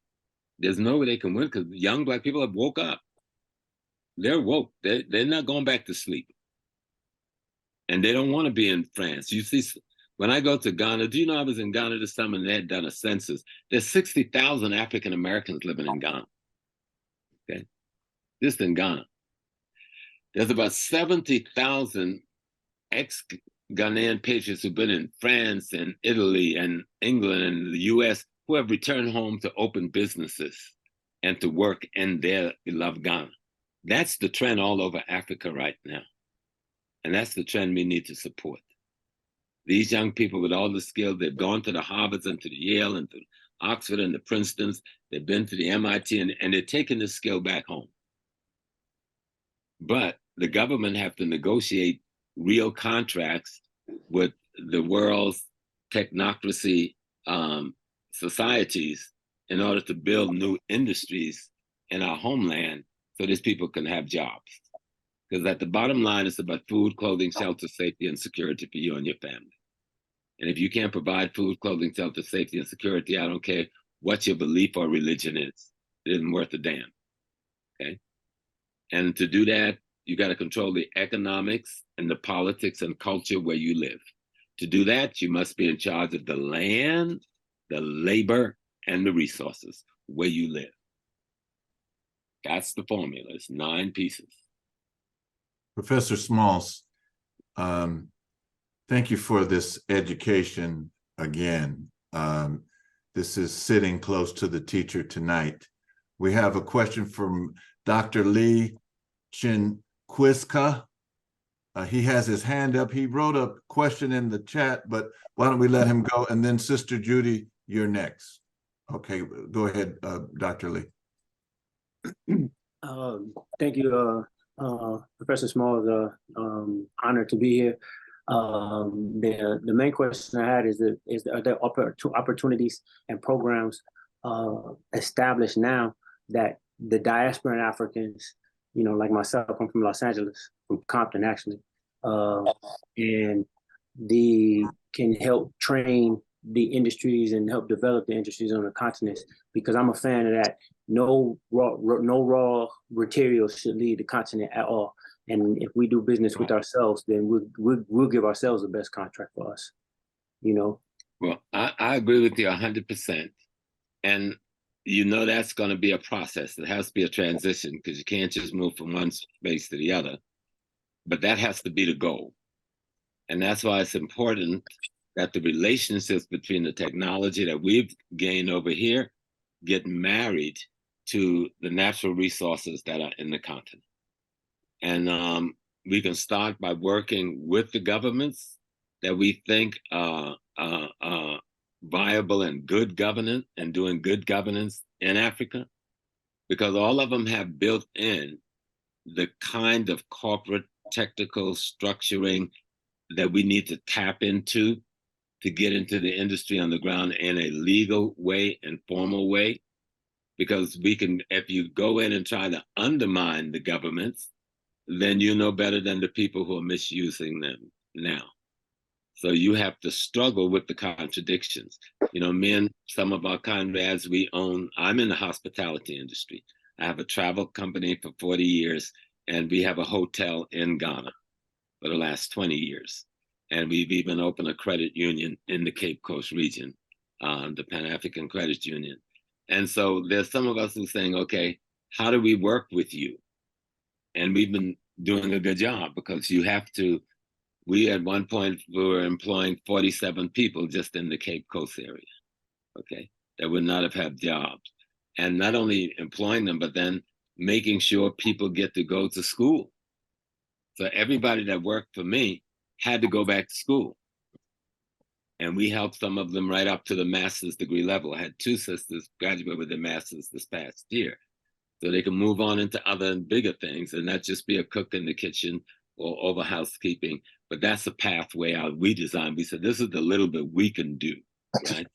There's no way they can win, because young black people have woke up. They're woke. They're not going back to sleep. And they don't want to be in France. You see, when I go to Ghana, do you know I was in Ghana this summer and they had done a census? There's 60,000 African Americans living in Ghana. Okay, this in Ghana. There's about 70,000 ex-Ghanaian patriots who've been in France and Italy and England and the US who have returned home to open businesses and to work in their beloved Ghana. That's the trend all over Africa right now. And that's the trend we need to support. These young people with all the skills, they've gone to the Harvards and to the Yale and to Oxford and the Princetons, they've been to the MIT, and they're taking this skill back home. But the government have to negotiate real contracts with the world's technocracy societies in order to build new industries in our homeland so these people can have jobs. Because at the bottom line, it's about food, clothing, shelter, safety, and security for you and your family. And if you can't provide food, clothing, shelter, safety, and security, I don't care what your belief or religion is. It isn't worth a damn, okay? And to do that, you got to control the economics and the politics and culture where you live. To do that, you must be in charge of the land, the labor, and the resources where you live. That's the formula. It's 9 pieces. Professor Smalls, thank you for this education again. This is sitting close to the teacher tonight. We have a question from Dr. Lee Chinquiska. He has his hand up. He wrote a question in the chat, but why don't we let him go? And then Sister Judy, you're next. Okay, go ahead, Dr. Lee. Thank you, Professor Small. It's an honor to be here. The main question I had is are there opportunities and programs established now that the diaspora and Africans, you know, like myself, I'm from Los Angeles, from Compton actually, and can help train the industries and help develop the industries on the continents, because I'm a fan of that. No raw materials should leave the continent at all. And if we do business with ourselves, then we'll give ourselves the best contract for us, you know? Well, I agree with you 100%. And you know that's going to be a process. It has to be a transition, because you can't just move from one space to the other. But that has to be the goal. And that's why it's important that the relationships between the technology that we've gained over here get married to the natural resources that are in the continent. And we can start by working with the governments that we think are viable and good governance, and doing good governance in Africa, because all of them have built in the kind of corporate technical structuring that we need to tap into to get into the industry on the ground in a legal way and formal way. Because we can, if you go in and try to undermine the governments, then you know better than the people who are misusing them now. So you have to struggle with the contradictions. You know, me and some of our comrades, I'm in the hospitality industry. I have a travel company for 40 years, and we have a hotel in Ghana for the last 20 years. And we've even opened a credit union in the Cape Coast region, the Pan-African Credit Union. And so there's some of us who are saying, okay, how do we work with you? And we've been doing a good job, because you have to. We at one point were employing 47 people just in the Cape Coast area, okay, that would not have had jobs. And not only employing them, but then making sure people get to go to school. So everybody that worked for me had to go back to school. And we helped some of them right up to the master's degree level. I had 2 sisters graduate with their master's this past year, so they can move on into other and bigger things, and not just be a cook in the kitchen or over housekeeping. But that's a pathway out we designed. We said, this is the little bit we can do, right?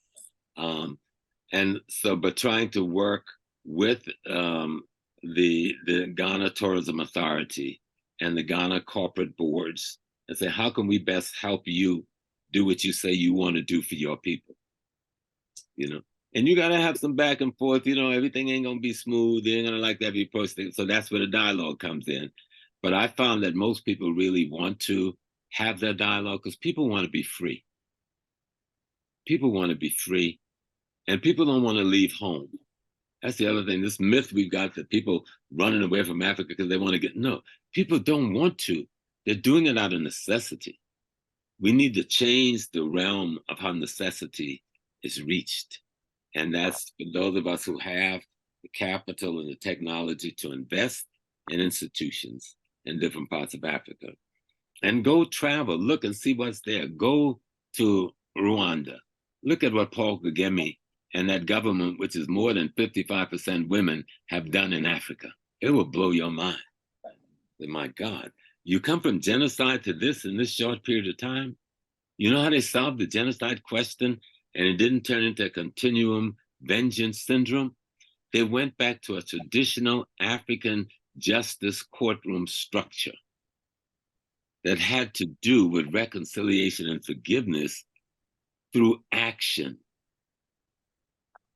And so, but trying to work with the Ghana Tourism Authority and the Ghana corporate boards and say, how can we best help you do what you say you want to do for your people? You know, and you got to have some back and forth. You know, everything ain't going to be smooth. They ain't going to like every person. So that's where the dialogue comes in. But I found that most people really want to have that dialogue, because people want to be free. People want to be free, and people don't want to leave home. That's the other thing. This myth we've got that people running away from Africa because they want to get, no, people don't want to. They're doing it out of necessity. We need to change the realm of how necessity is reached. And that's for those of us who have the capital and the technology to invest in institutions in different parts of Africa. And go travel, look and see what's there. Go to Rwanda. Look at what Paul Kagame and that government, which is more than 55% women, have done in Africa. It will blow your mind. My God, you come from genocide to this in this short period of time? You know how they solved the genocide question and it didn't turn into a continuum vengeance syndrome? They went back to a traditional African justice courtroom structure that had to do with reconciliation and forgiveness through action.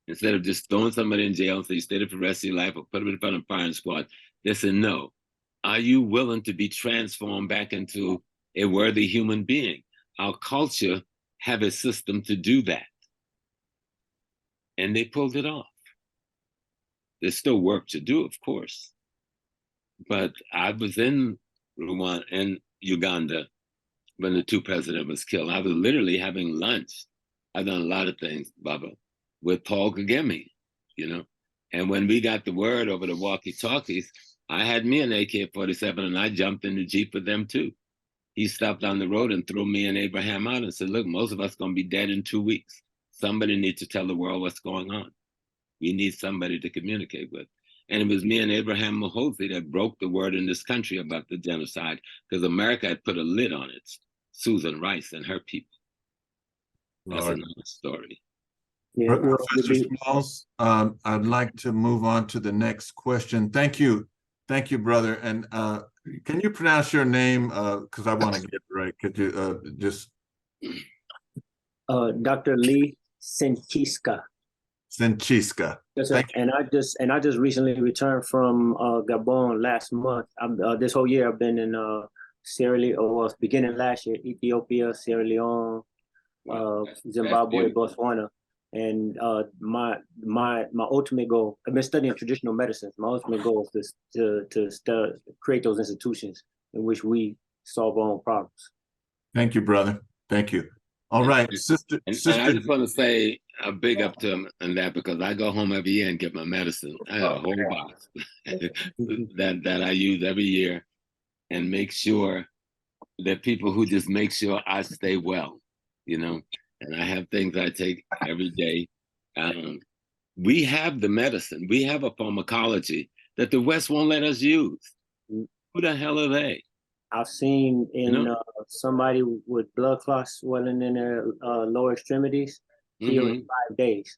Instead of just throwing somebody in jail and say you stay there for the rest of your life or put them in front of a firing squad, they said, no, are you willing to be transformed back into a worthy human being? Our culture have a system to do that. And they pulled it off. There's still work to do, of course. But I was in Rwanda and Uganda when the 2 presidents was killed. I was literally having lunch. I've done a lot of things, Baba, with Paul Kagame, you know. And when we got the word over the walkie-talkies, I had me an AK-47 and I jumped in the Jeep with them too. he stopped on the road and threw me and Abraham out and said, look, most of us going to be dead in 2 weeks. Somebody needs to tell the world what's going on. We need somebody to communicate with. And it was me and Abraham Mohozi that broke the word in this country about the genocide, because America had put a lid on it. Susan Rice and her people. That's Lord. another story. Yeah, well, Professor Smalls, I'd like to move on to the next question. Thank you, brother. And can you pronounce your name? Because I want to get it right. Could you just? Dr. Lee Senchiska. Senchiska. Yes, sir. And I just recently returned from Gabon last month. This whole year I've been in Sierra Leone, or beginning last year, Ethiopia, Sierra Leone, Zimbabwe, Botswana. And my ultimate goal, I've been studying traditional medicine. My ultimate goal is to create those institutions in which we solve our own problems. Thank you, brother. Thank you. All right, sister. And I just want to say a big up to him and that, because I go home every year and get my medicine. I got a whole box that I use every year, and make sure that people who just make sure I stay well, you know. And I have things I take every day. We have the medicine. We have a pharmacology that the West won't let us use. Who the hell are they? I've seen in somebody with blood clots swelling in their lower extremities healed in 5 days.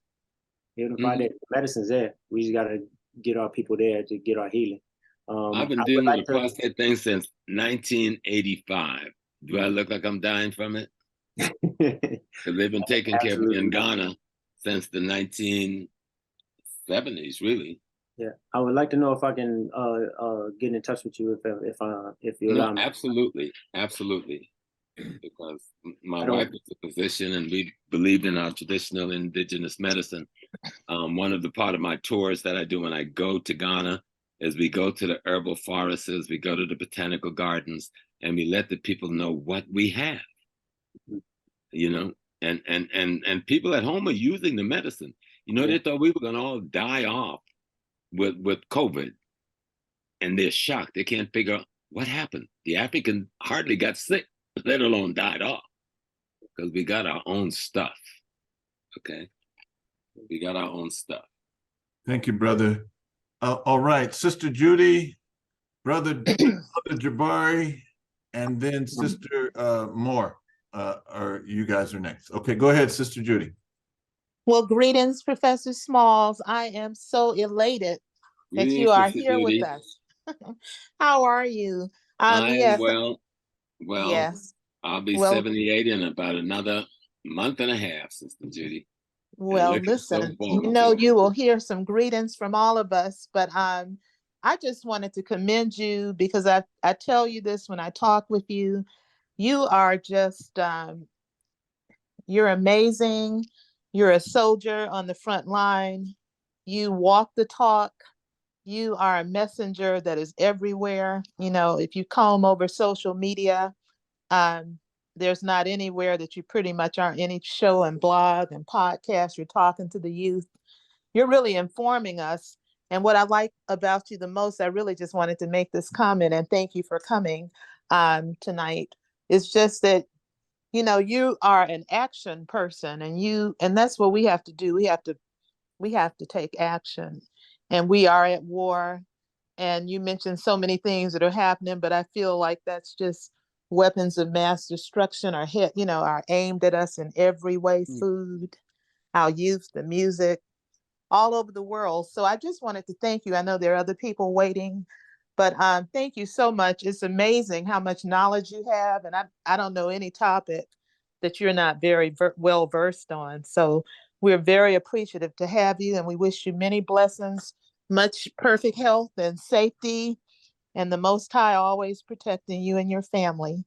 Healed in 5 days. The medicine's there. We just got to get our people there to get our healing. I've been dealing with the prostate thing since 1985. Do I look like I'm dying from it? Because they've been taking care of me in Ghana since the 1970s, really. Yeah, I would like to know if I can get in touch with you if you allow me. Absolutely, because my wife is a physician, and we believed in our traditional indigenous medicine. One of the part of my tours that I do when I go to Ghana is we go to the herbal forests, we go to the botanical gardens, and we let the people know what we have. You know, and people at home are using the medicine. You know, they thought we were going to all die off with COVID, and they're shocked. They can't figure out what happened. The African hardly got sick, let alone died off, because we got our own stuff. Okay, we got our own stuff. Thank you, brother. All right, Sister Judy, brother Jabari, and then Sister Moore. Or you guys are next. Okay, go ahead, Sister Judy. Well, greetings, Professor Smalls. I am so elated that you are here with us. How are you? I'm well. Yes. I'll be 78 in about another month and a half, Sister Judy. Well, listen, you know, you will hear some greetings from all of us, but I just wanted to commend you, because I tell you this when I talk with you. You are just, you're amazing. You're a soldier on the front line. You walk the talk. You are a messenger that is everywhere. You know, if you comb over social media, there's not anywhere that you pretty much aren't any show and blog and podcast. You're talking to the youth. You're really informing us. And what I like about you the most, I really just wanted to make this comment, and thank you for coming tonight. It's just that, you know, you are an action person, and that's what we have to do. We have to take action, and we are at war. And you mentioned so many things that are happening, but I feel like that's just weapons of mass destruction are aimed at us in every way. Food, our youth, the music, all over the world. So I just wanted to thank you. I know there are other people waiting, but thank you so much. It's amazing how much knowledge you have. And I don't know any topic that you're not very well versed on. So we're very appreciative to have you, and we wish you many blessings, much perfect health and safety, and the Most High always protecting you and your family.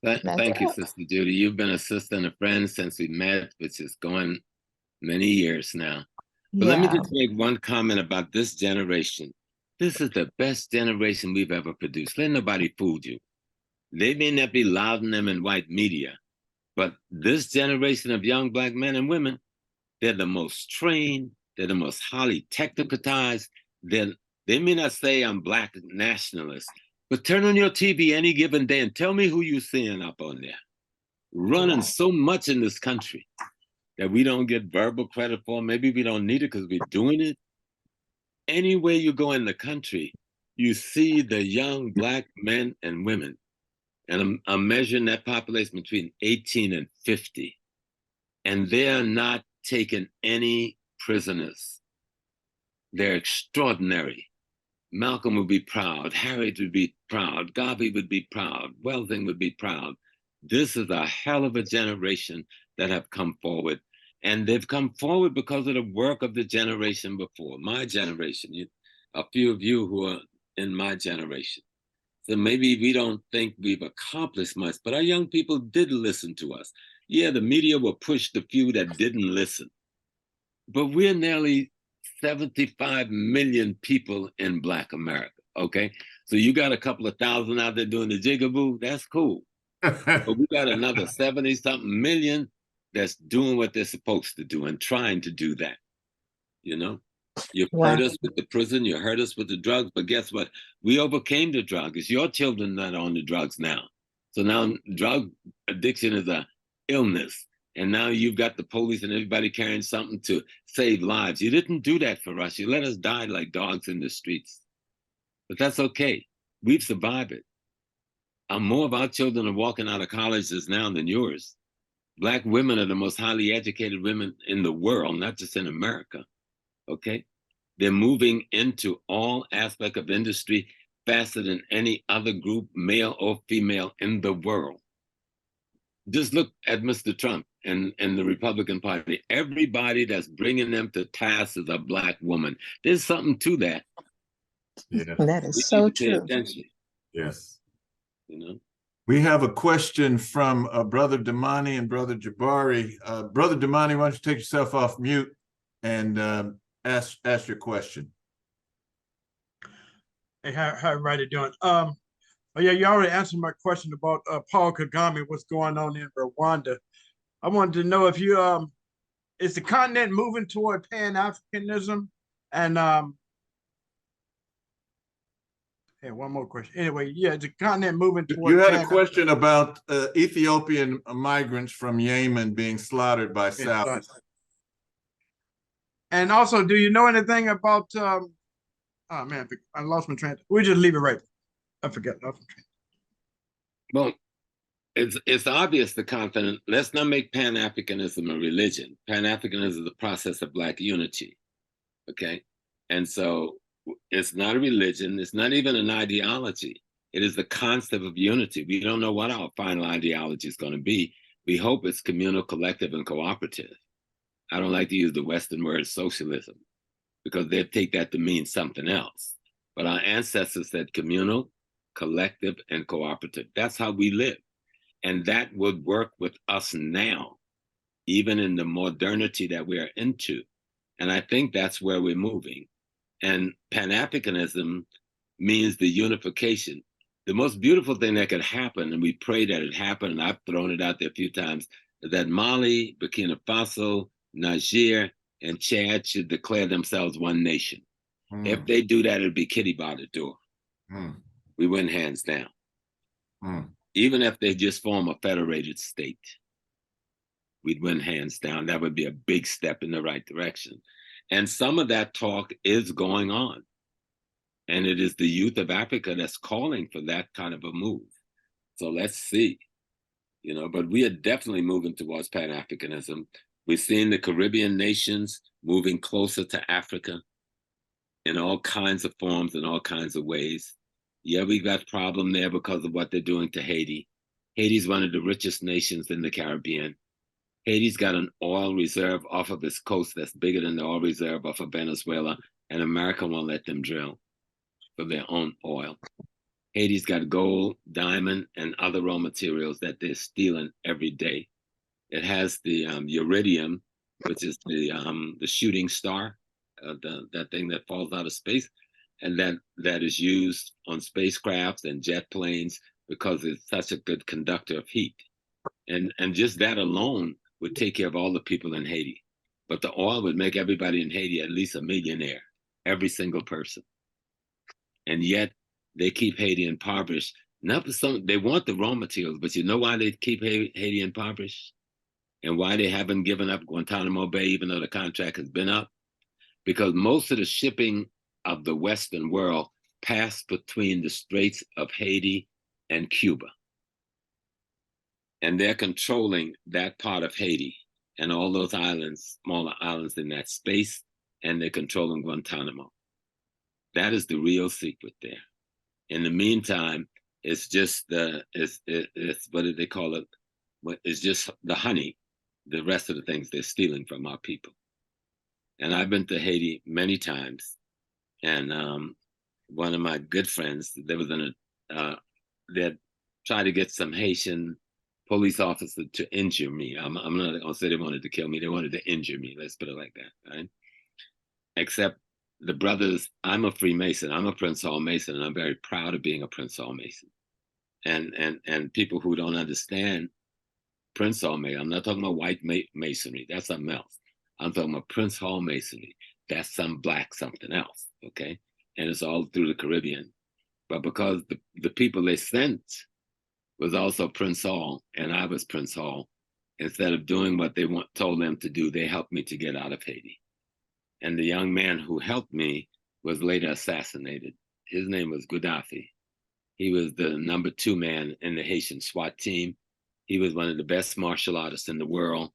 Thank you, Sister Judy. You've been a sister and a friend since we met, which is going many years now. But let me just make one comment about this generation. This is the best generation we've ever produced. Let nobody fool you. They may not be lauding them in white media, but this generation of young Black men and women, they're the most trained, they're the most highly technicatized. They may not say I'm Black nationalist, But turn on your TV any given day and tell me who you're seeing up on there. Running so much in this country that we don't get verbal credit for. Maybe we don't need it because we're doing it. Anywhere you go in the country, you see the young Black men and women. And I'm measuring that population between 18 and 50. And they're not taking any prisoners. They're extraordinary. Malcolm would be proud. Harriet would be proud. Garvey would be proud. Welding would be proud. This is a hell of a generation that have come forward. And they've come forward because of the work of the generation before, my generation, a few of you who are in my generation. So maybe we don't think we've accomplished much, but our young people did listen to us. Yeah, the media will push the few that didn't listen. But we're nearly 75 million people in Black America, okay? So you got a couple of thousand out there doing the jigaboo, that's cool. But we got another 70-something million that's doing what they're supposed to do and trying to do that, you know? You hurt us with the prison, you hurt us with the drugs, but guess what? We overcame the drug. It's your children that are on the drugs now. So now drug addiction is a illness. And now you've got the police and everybody carrying something to save lives. You didn't do that for us. You let us die like dogs in the streets. But that's okay. We've survived it. More of our children are walking out of colleges now than yours. Black women are the most highly educated women in the world, not just in America, okay? They're moving into all aspects of industry faster than any other group, male or female, in the world. Just look at Mr. Trump and the Republican Party. Everybody that's bringing them to task is a Black woman. There's something to that. Yeah. That is so true. Attention, Yes. you know? We have a question from Brother Damani and Brother Jabari. Brother Damani, why don't you take yourself off mute and ask your question. Hey, how everybody doing? Oh yeah, you already answered my question about Paul Kagame, what's going on in Rwanda. I wanted to know if you is the continent moving toward Pan-Africanism? And hey, one more question. Anyway, yeah, the continent moving toward. You had a question about Ethiopian migrants from Yemen being slaughtered by Saudi. And also, do you know anything about? Oh man, I lost my train. We just leave it right. I forgot. Well, it's obvious the continent. Let's not make Pan-Africanism a religion. Pan-Africanism is the process of Black unity. Okay, and so it's not a religion. It's not even an ideology. It is the concept of unity. We don't know what our final ideology is going to be. We hope it's communal, collective, and cooperative. I don't like to use the Western word socialism because they take that to mean something else. But our ancestors said communal, collective, and cooperative. That's how we live. And that would work with us now, even in the modernity that we are into. And I think that's where we're moving. And Pan-Africanism means the unification. The most beautiful thing that could happen, and we pray that it happen, and I've thrown it out there a few times, is that Mali, Burkina Faso, Niger, and Chad should declare themselves one nation. If they do that, it'd be kitty by the door. We win hands down. Even if they just form a federated state, we'd win hands down. That would be a big step in the right direction. And some of that talk is going on. And it is the youth of Africa that's calling for that kind of a move. So let's see, you know, but we are definitely moving towards Pan-Africanism. We've seen the Caribbean nations moving closer to Africa in all kinds of forms, in all kinds of ways. Yeah, we got a problem there because of what they're doing to Haiti. Haiti's one of the richest nations in the Caribbean. Haiti's got an oil reserve off of its coast that's bigger than the oil reserve off of Venezuela, and America won't let them drill for their own oil. Haiti's got gold, diamond, and other raw materials that they're stealing every day. It has the uridium, which is the shooting star, that thing that falls out of space, and that is used on spacecrafts and jet planes because it's such a good conductor of heat. And just that alone would take care of all the people in Haiti. But the oil would make everybody in Haiti at least a millionaire, every single person. And yet they keep Haiti impoverished. Not for some, they want the raw materials, but you know why they keep Haiti impoverished? And why they haven't given up Guantanamo Bay, even though the contract has been up? Because most of the shipping of the Western world passed between the Straits of Haiti and Cuba. And they're controlling that part of Haiti and all those islands, smaller islands in that space, and they're controlling Guantanamo. That is the real secret there. In the meantime, it's just it's what do they call it? It's just the honey. The rest of the things they're stealing from our people. And I've been to Haiti many times, and one of my good friends, they had tried to get some Haitian police officer to injure me. I'm not gonna say they wanted to kill me, they wanted to injure me, let's put it like that, right? Except the brothers, I'm a Freemason, I'm a Prince Hall Mason, and I'm very proud of being a Prince Hall Mason. And people who don't understand Prince Hall Masonry, I'm not talking about white masonry, that's something else. I'm talking about Prince Hall Masonry, that's some black something else, okay? And it's all through the Caribbean. But because the people they sent was also Prince Hall, and I was Prince Hall, instead of doing what they told them to do, they helped me to get out of Haiti. And the young man who helped me was later assassinated. His name was Gaddafi. He was the #2 man in the Haitian SWAT team. He was one of the best martial artists in the world.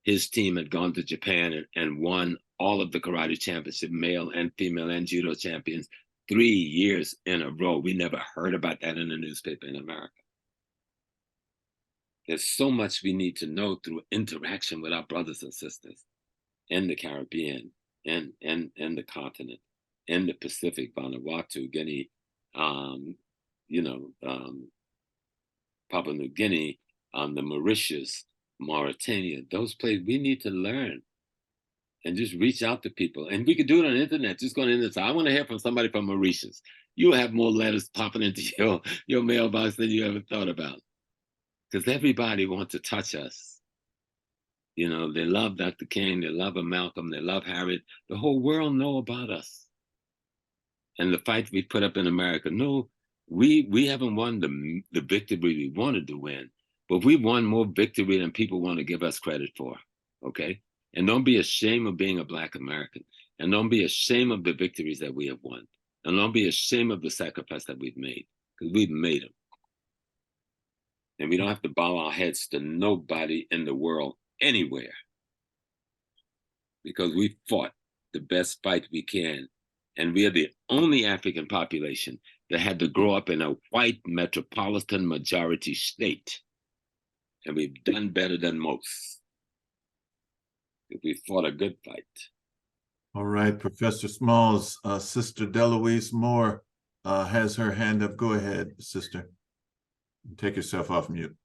His team had gone to Japan and won all of the karate championship, male and female and judo champions, 3 years in a row. We never heard about that in the newspaper in America. There's so much we need to know through interaction with our brothers and sisters in the Caribbean and the continent, in the Pacific, Vanuatu, Guinea, Papua New Guinea, the Mauritius, Mauritania, those places. We need to learn and just reach out to people. And we could do it on the internet. Just go on the internet. I want to hear from somebody from Mauritius. You'll have more letters popping into your mailbox than you ever thought about. Because everybody wants to touch us. You know, they love Dr. King, they love Malcolm, they love Harriet. The whole world know about us. And the fight we put up in America, no, we haven't won the victory we wanted to win, but we've won more victory than people want to give us credit for, okay? And don't be ashamed of being a Black American. And don't be ashamed of the victories that we have won. And don't be ashamed of the sacrifice that we've made, because we've made them. And we don't have to bow our heads to nobody in the world anywhere, because we fought the best fight we can. And we are the only African population that had to grow up in a white metropolitan majority state. And we've done better than most. We fought a good fight. All right, Professor Smalls, Sister Deloise Moore has her hand up. Go ahead, sister. Take yourself off mute.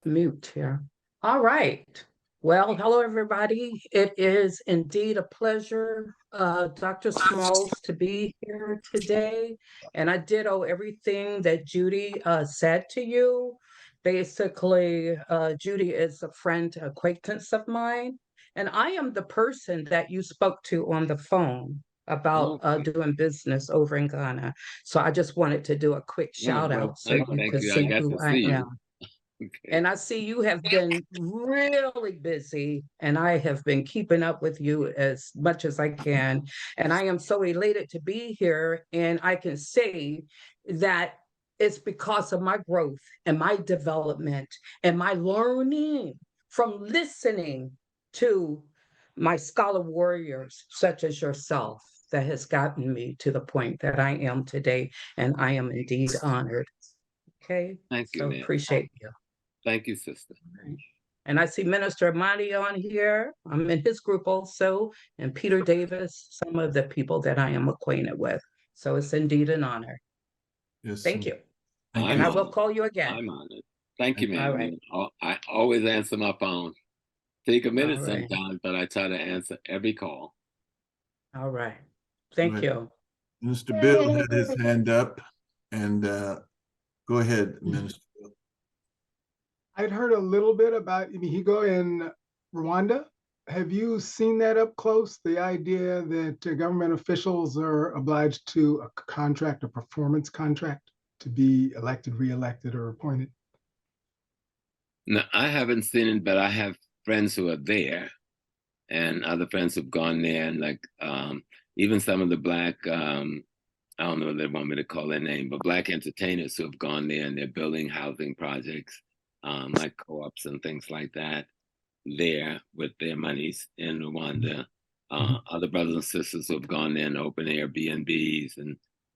Mute here. All right. Well, hello, everybody. It is indeed a pleasure, Dr. Smalls, to be here today. And I ditto everything that Judy said to you. Basically, Judy is a friend, acquaintance of mine. And I am the person that you spoke to on the phone about doing business over in Ghana. So I just wanted to do a quick shout out so you could see who I am. Okay. And I see you have been really busy, and I have been keeping up with you as much as I can. And I am so elated to be here. And I can say that it's because of my growth and my development and my learning from listening to my scholar warriors, such as yourself, that has gotten me to the point that I am today. And I am indeed honored. Okay. Thank you. So appreciate you. Thank you, sister. And I see Minister Amadi on here. I'm in his group also, and Peter Davis, some of the people that I am acquainted with. So it's indeed an honor. Yes. Thank you. And I will call you again. I'm honored. Thank you, ma'am. Right. I always answer my phone. Take a minute sometimes, but I try to answer every call. All right. Thank you. Minister Bill had his hand up, and go ahead, Minister. I'd heard a little bit about Imihigo in Rwanda. have you seen that up close? The idea that government officials are obliged to contract a performance contract to be elected, reelected, or appointed? No, I haven't seen it, but I have friends who are there, and other friends who've gone there, and like even some of the Black, I don't know what they want me to call their name, but Black entertainers who have gone there and they're building housing projects, like co-ops and things like that, there with their monies in Rwanda. Other brothers and sisters who have gone there and opened Airbnbs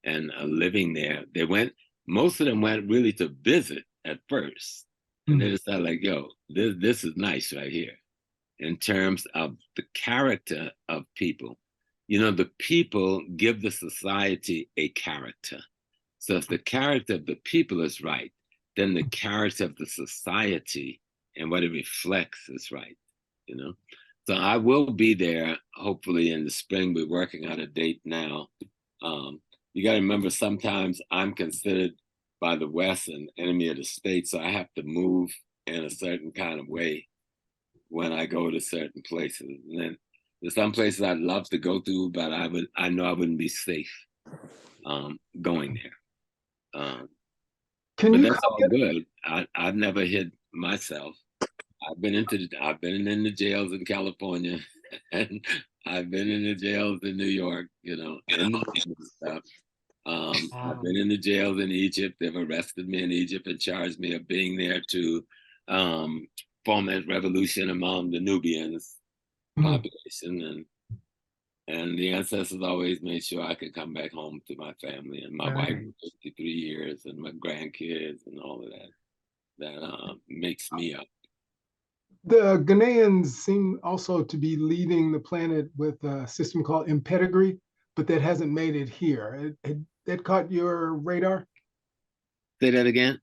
and are living there. They went, most of them went really to visit at first. And they decided like, yo, this is nice right here. In terms of the character of people. You know, the people give the society a character. So if the character of the people is right, then the character of the society and what it reflects is right, you know? So I will be there, hopefully in the spring. We're working on a date now. You gotta remember, sometimes I'm considered by the West an enemy of the state, so I have to move in a certain kind of way when I go to certain places. And then there's some places I'd love to go to, but I know I wouldn't be safe going there. But that's all good. I've never hid myself. I've been in the jails in California, and I've been in the jails in New York, you know, and stuff. I've been in the jails in Egypt. They've arrested me in Egypt and charged me of being there to foment revolution among the Nubians population, and the ancestors always made sure I could come back home to my family and my wife for 53 years and my grandkids and all of that. That makes me up. The Ghanaians seem also to be leading the planet with a system called Impedigree, but that hasn't made it here. That caught your radar? Say that again?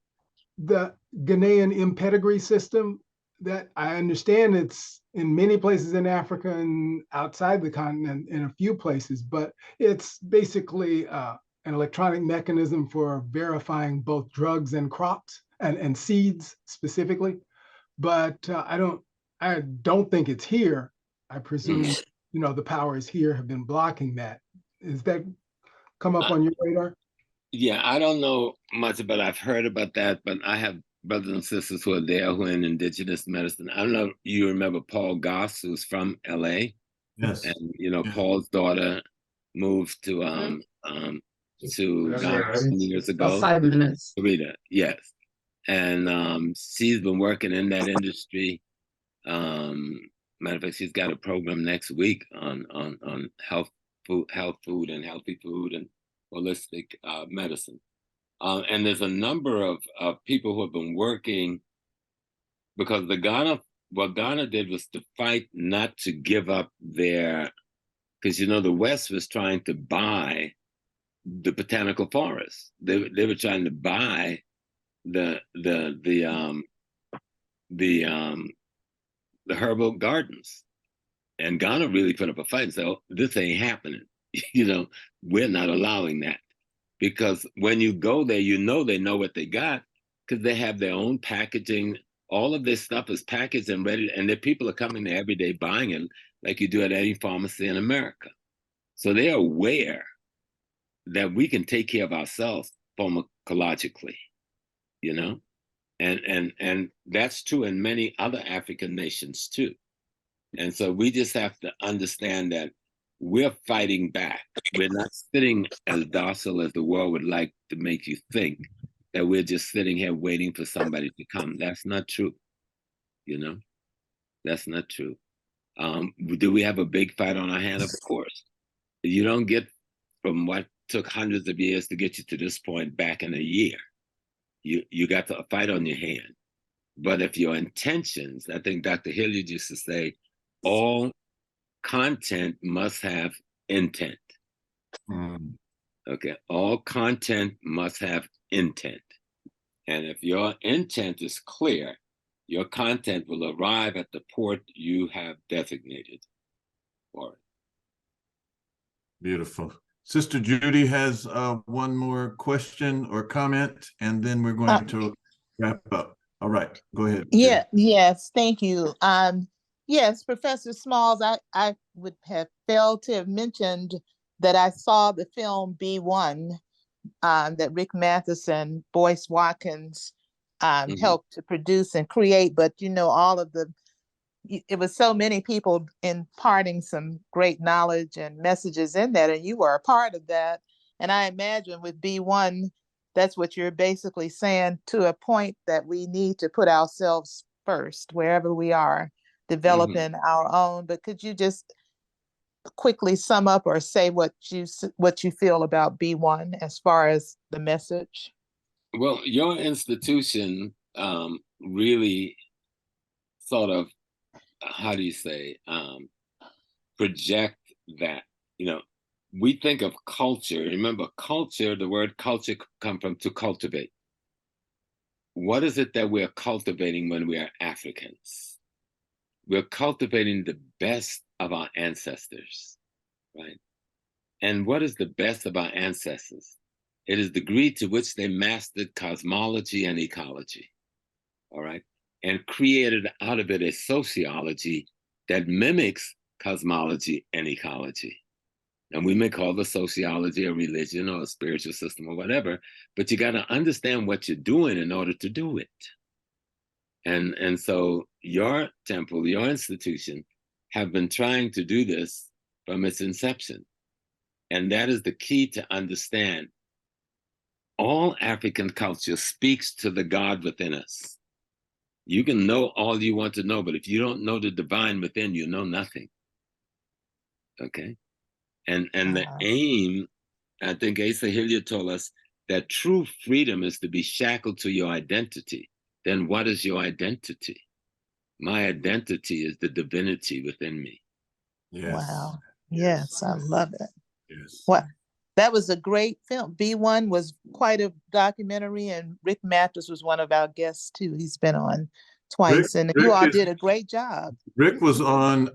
The Ghanaian Impedigree system, that I understand it's in many places in Africa and outside the continent in a few places, but it's basically an electronic mechanism for verifying both drugs and crops and seeds specifically. But I don't think it's here. I presume, you know, the powers here have been blocking that. Is that come up on your radar? Yeah, I don't know much, but I've heard about that. But I have brothers and sisters who are there who are in indigenous medicine. I don't know if you remember Paul Goss, who's from LA. Yes. And you know, Paul's daughter moved to Ghana 20 years ago. About 5 minutes. Rita, yes. And she's been working in that industry. Matter of fact, she's got a program next week on health food and healthy food and holistic medicine. And there's a number of people who have been working, because what Ghana did was to fight not to give up their, because you know the West was trying to buy the botanical forest. They were trying to buy the herbal gardens, and Ghana really put up a fight and said, "Oh, this ain't happening." You know, we're not allowing that, because when you go there, you know they know what they got because they have their own packaging. All of this stuff is packaged and ready, and the people are coming there every day buying it like you do at any pharmacy in America. So they are aware that we can take care of ourselves pharmacologically, you know, and that's true in many other African nations too. And so we just have to understand that we're fighting back. We're not sitting as docile as the world would like to make you think, that we're just sitting here waiting for somebody to come. That's not true, you know? That's not true. Do we have a big fight on our hand? Of course. You don't get from what took hundreds of years to get you to this point back in a year. You got a fight on your hand. But if your intentions, I think Dr. Hilliard used to say, all content must have intent. Okay, all content must have intent. And if your intent is clear, your content will arrive at the port you have designated for it. Beautiful. Sister Judy has one more question or comment, and then we're going to wrap up. All right, go ahead. Yeah, yes, thank you. Yes, Professor Smalls, I would have failed to have mentioned that I saw the film B1 that Rick Matheson, Boyce Watkins helped to produce and create, but you know, it was so many people imparting some great knowledge and messages in that, and you were a part of that. And I imagine with B1, that's what you're basically saying, to a point that we need to put ourselves first, wherever we are, developing our own. But could you just quickly sum up or say what you feel about B1 as far as the message? Well, your institution really sort of, how do you say, project that, you know, we think of culture. Remember, culture, the word culture comes from to cultivate. What is it that we're cultivating when we are Africans? We're cultivating the best of our ancestors, right? And what is the best of our ancestors? It is the degree to which they mastered cosmology and ecology, all right? And created out of it a sociology that mimics cosmology and ecology. And we may call the sociology a religion or a spiritual system or whatever, but you got to understand what you're doing in order to do it. And so your temple, your institution, have been trying to do this from its inception. And that is the key to understand. All African culture speaks to the God within us. You can know all you want to know, but if you don't know the divine within, you know nothing. Okay? And the aim, I think Asa Hilliard told us that true freedom is to be shackled to your identity. Then what is your identity? My identity is the divinity within me. Yes. Wow. Yes, I love it. Yes. What? That was a great film. B1 was quite a documentary, and Rick Mathers was one of our guests too. He's been on twice, and you all did a great job. Rick was on,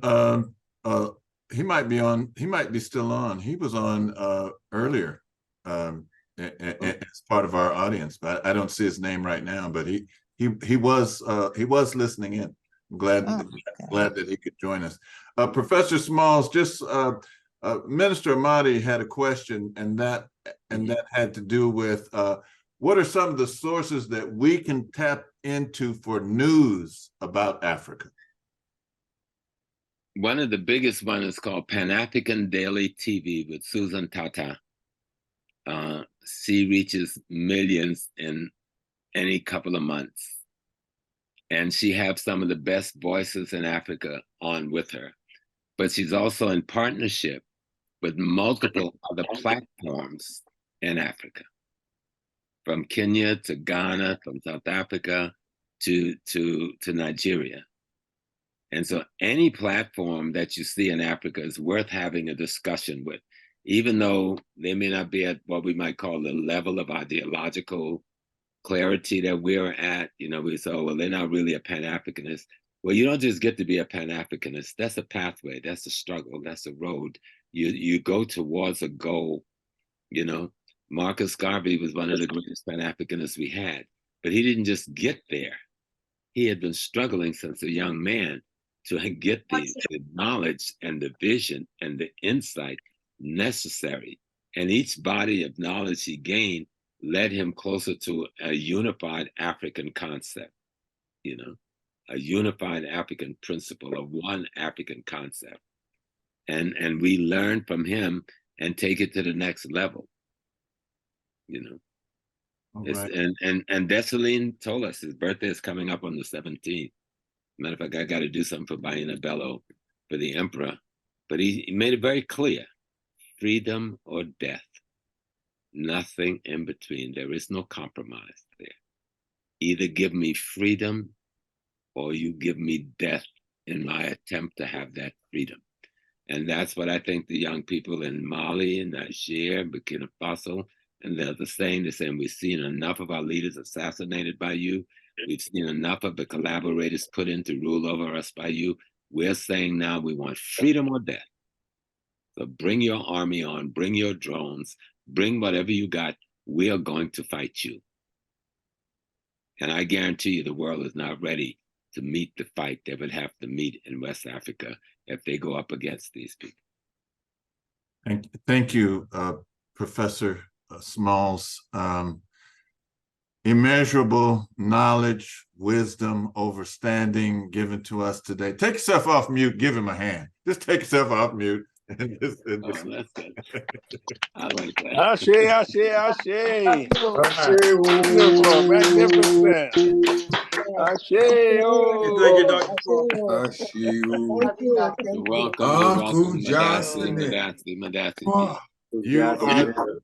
he might be still on. He was on earlier as part of our audience, but I don't see his name right now, but he was listening in. I'm glad that he could join us. Professor Smalls, just Minister Amadi had a question, and that had to do with what are some of the sources that we can tap into for news about Africa? One of the biggest ones is called Pan-African Daily TV with Susan Tata. She reaches millions in any couple of months. And she has some of the best voices in Africa on with her. But she's also in partnership with multiple other platforms in Africa, from Kenya to Ghana, from South Africa to Nigeria. And so any platform that you see in Africa is worth having a discussion with, even though they may not be at what we might call the level of ideological clarity that we're at. You know, we say, oh, well, they're not really a Pan-Africanist. Well, you don't just get to be a Pan-Africanist. That's a pathway. That's a struggle. That's a road. You go towards a goal. You know, Marcus Garvey was one of the greatest Pan-Africanists we had, but he didn't just get there. He had been struggling since a young man to get the knowledge and the vision and the insight necessary. And each body of knowledge he gained led him closer to a unified African concept, you know, a unified African principle, of one African concept. And we learn from him and take it to the next level, you know. Right. And Dessalines told us his birthday is coming up on the 17th. Matter of fact, I got to do something for Baiana Bello, for the emperor. But he made it very clear, freedom or death, nothing in between. There is no compromise there. Either give me freedom or you give me death in my attempt to have that freedom. And that's what I think the young people in Mali and Niger, Burkina Faso, and they're saying, we've seen enough of our leaders assassinated by you. We've seen enough of the collaborators put in to rule over us by you. We're saying now we want freedom or death. So bring your army on, bring your drones, bring whatever you got. We are going to fight you. And I guarantee you the world is not ready to meet the fight they would have to meet in West Africa if they go up against these people. Thank you, Professor Smalls. Immeasurable knowledge, wisdom, understanding given to us today. Take yourself off mute. Give him a hand. Just take yourself off mute. Oh, that's good. I like that. Ashe, ashe, ashe. Beautiful, magnificent. Ashe, oh. Thank you, Dr. Small. You're welcome. Madasi.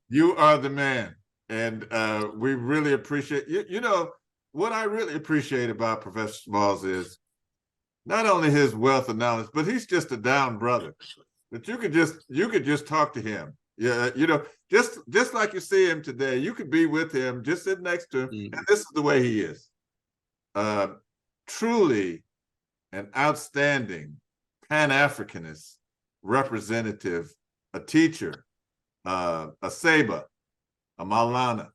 You are the man. And we really appreciate you. You know, what I really appreciate about Professor Smalls is not only his wealth of knowledge, but he's just a down brother. That you could just talk to him. Yeah, you know, just like you see him today, you could be with him, just sit next to him, and this is the way he is. Truly an outstanding Pan-Africanist representative, a teacher, a Seba, a Maulana,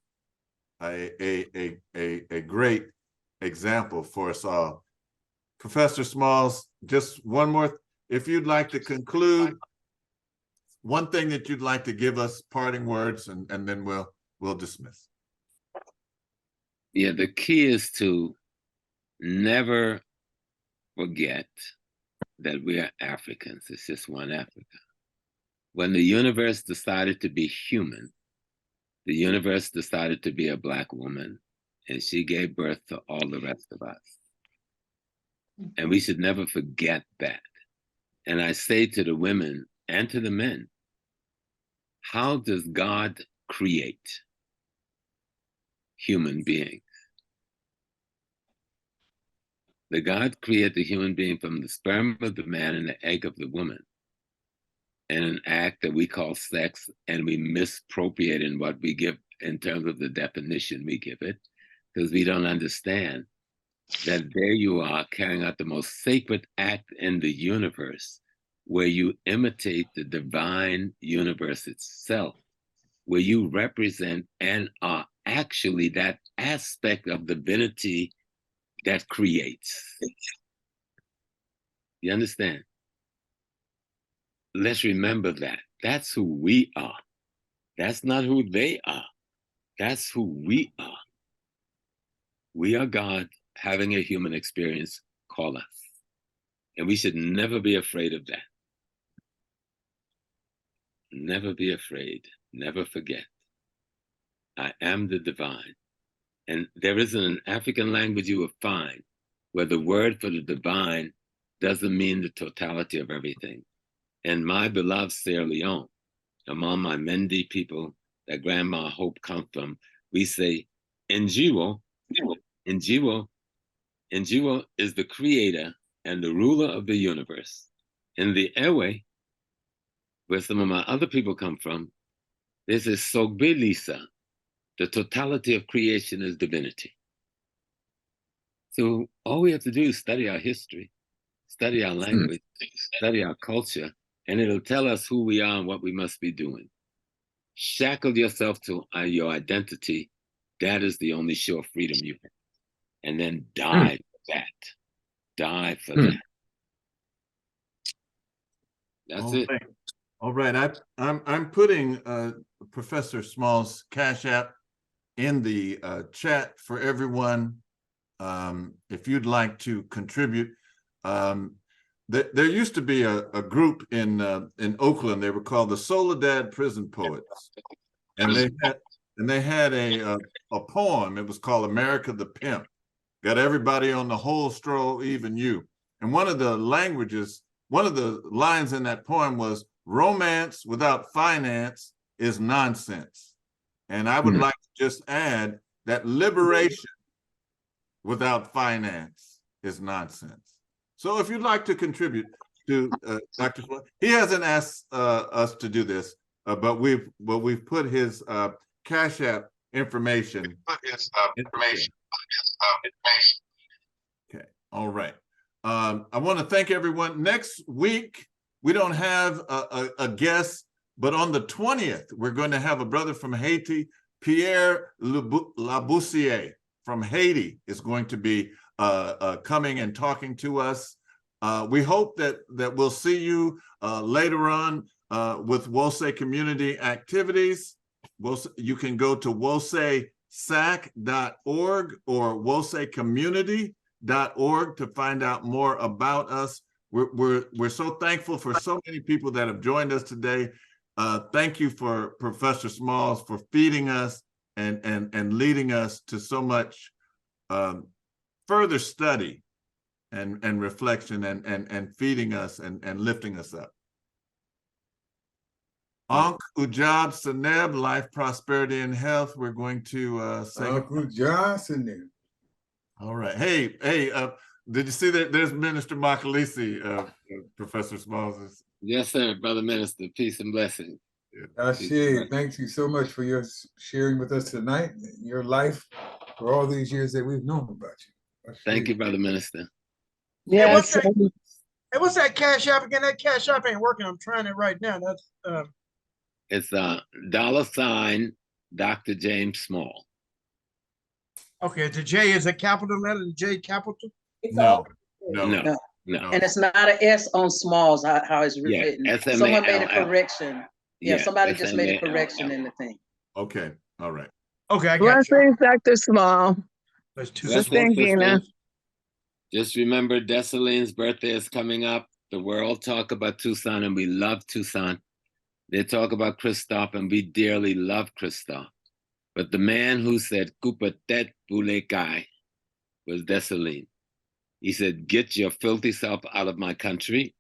a great example for us all. Professor Smalls, just one more, if you'd like to conclude, one thing that you'd like to give us parting words, and then we'll dismiss. Yeah, the key is to never forget that we are Africans. It's just one Africa. When the universe decided to be human, the universe decided to be a Black woman, and she gave birth to all the rest of us. And we should never forget that. And I say to the women and to the men, how does God create human beings? The God created the human being from the sperm of the man and the egg of the woman, in an act that we call sex, and we misappropriate in what we give in terms of the definition we give it, because we don't understand that there you are carrying out the most sacred act in the universe, where you imitate the divine universe itself, where you represent and are actually that aspect of divinity that creates. You understand? Let's remember that. That's who we are. That's not who they are. That's who we are. We are God having a human experience, call us. And we should never be afraid of that. Never be afraid, never forget. I am the divine. And there isn't an African language you will find where the word for the divine doesn't mean the totality of everything. And my beloved Sierra Leone, among my Mendi people that Grandma Hope comes from, we say, Njiwo is the creator and the ruler of the universe. In the Ewe, where some of my other people come from, this is Sogbe Lisa. The totality of creation is divinity. So all we have to do is study our history, study our language, study our culture, and it'll tell us who we are and what we must be doing. Shackle yourself to your identity. That is the only sure freedom you have. And then die for that. Die for that. That's it. All right, I'm putting Professor Small's Cash App in the chat for everyone. If you'd like to contribute, there used to be a group in Oakland. They were called the Soledad Prison Poets, and they had a poem. It was called "America the Pimp." Got everybody on the whole stroll, even you. And one of the lines in that poem was, "Romance without finance is nonsense." And I would like to just add that liberation without finance is nonsense. So if you'd like to contribute to Dr. Floyd, he hasn't asked us to do this, but we've put his Cash App information. Okay, all right. I want to thank everyone. Next week, we don't have a guest, but on the 20th, we're going to have a brother from Haiti, Pierre Laboussiere from Haiti is going to be coming and talking to us. We hope that we'll see you later on with WOSE community activities. You can go to wosesac.org or wosecommunity.org to find out more about us. We're so thankful for so many people that have joined us today. Thank you for Professor Smalls for feeding us and leading us to so much further study and reflection and feeding us and lifting us up. Ankh Ujab Seneb, life, prosperity, and health. We're going to say. Ankh Ujab Seneb. All right. Hey, did you see that there's Minister Makalisi, Professor Smalls? Yes, sir, Brother Minister. Peace and blessings. Ashe, thank you so much for your sharing with us tonight, your life for all these years that we've known about you. Ashe. Thank you, Brother Minister. Yes. Hey, what's that Cash App again? That Cash App ain't working. I'm trying it right now. That's It's $ Dr. James Small. okay. The J is a capital letter. The J capital. No. And it's not an S on Smalls, how it's written. S-M-A-L-L. Someone made a correction. Yeah, somebody just made a S-M-A-L-L. correction in the thing. Okay. All right. Okay, I got Blessings, Dr. Small. That's two. Blessings, Gina. Just remember, Desalene's birthday is coming up. The world talk about Tucson, and we love Tucson. They talk about Christophe, and we dearly love Christophe. But the man who said "Kupatet Bulekai" was Desalegn. He said, "Get your filthy self out of my country.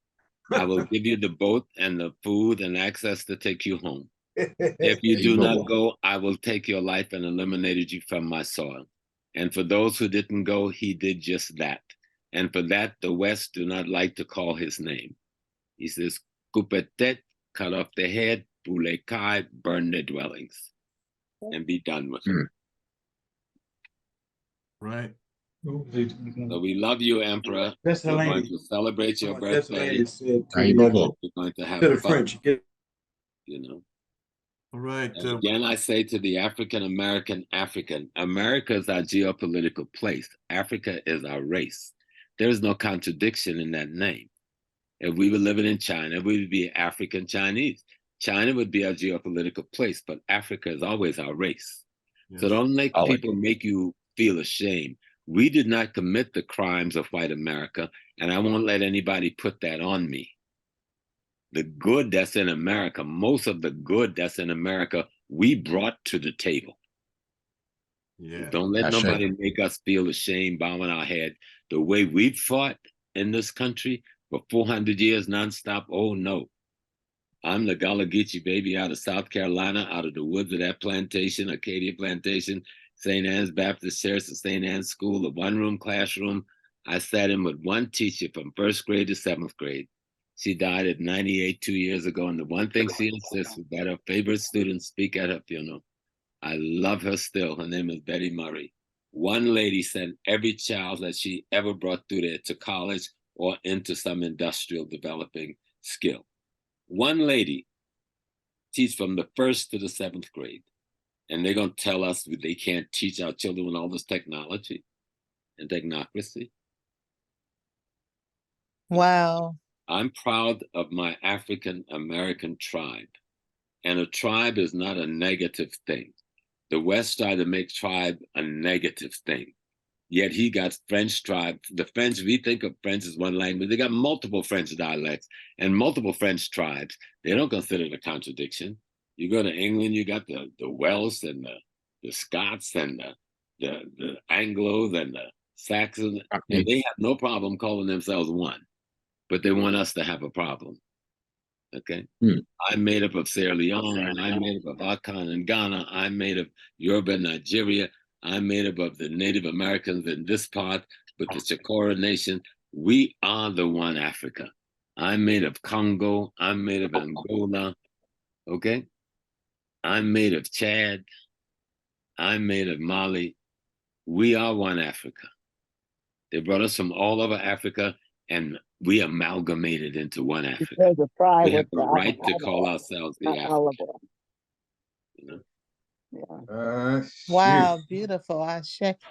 I will give you the boat and the food and access to take you home. If you do not go, I will take your life and eliminate you from my soil." And for those who didn't go, he did just that. And for that, the West do not like to call his name. He says, "Kupatet," cut off the head, "Bulekai," burn their dwellings, and be done with it. Right. So we love you, Emperor. That's We're the going lady. to celebrate your That's the birthday. lady said We're going to have to the fun, French. you know. All right. And again, I say to the African, America is our geopolitical place. Africa is our race. There is no contradiction in that name. If we were living in China, we would be African Chinese. China would be our geopolitical place, but Africa is always our race. Yes. So don't let people make you feel ashamed. We did not commit the crimes of white America, and I won't let anybody put that on me. The good that's in America, most of the good that's in America, we brought to the table. Yeah. Don't let nobody make us feel ashamed, bowing our head. The way we've fought in this country for 400 years nonstop, oh no. I'm the Gullah Geechee baby out of South Carolina, out of the woods of that plantation, Acadia Plantation, St. Anne's Baptist Church, the St. Anne's School, a one-room classroom. I sat in with one teacher from 1st grade to 7th grade. She died at 98 2 years ago, and the one thing she insists was that her favorite students speak at her funeral. I love her still. Her name is Betty Murray. One lady sent every child that she ever brought through there to college or into some industrial developing skill. One lady teach from the 1st to the 7th grade. And they're going to tell us they can't teach our children with all this technology and technocracy. Wow. I'm proud of my African American tribe. And a tribe is not a negative thing. The West tried to make tribe a negative thing. Yet he got French tribe. The French, we think of French as one language. They got multiple French dialects and multiple French tribes. They don't consider it a contradiction. You go to England, you got the Welsh and the Scots and the Anglos and the Saxons, and they have no problem calling themselves one, but they want us to have a problem. Okay, I'm made up of Sierra Leone, I'm made up of Akan and Ghana, I'm made of Yoruba, Nigeria, I'm made up of the Native Americans in this part, with the Chakora Nation. We are the one Africa. I'm made of Congo, I'm made of Angola, okay? I'm made of Chad, I'm made of Mali. We are one Africa. They brought us from all over Africa, and we amalgamated into one Africa. We have the right to call ourselves the African. You know? Wow, beautiful.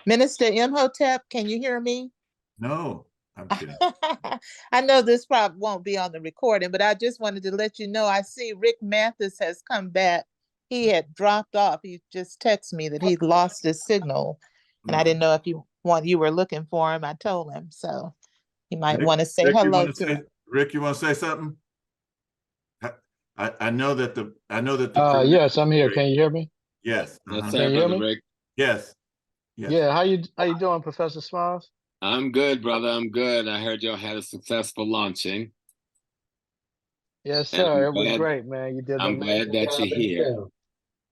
Minister Imhotep, can you hear me? No, I'm kidding. I know this probably won't be on the recording, but I just wanted to let you know, I see Rick Mathis has come back. He had dropped off. He just texted me that he'd lost his signal. And I didn't know if you were looking for him. I told him, so you might want to say hello to him. Rick, you want to say something? I know that the yes, I'm here. Can you hear me? Yes. What's Can up, you hear Brother me? Rick? Yes. Yes. Yeah, how you doing, Professor Smiles? I'm good, brother. I'm good. I heard y'all had a successful launching. Yes, And sir. It was great, man. You did. I'm glad that you're here.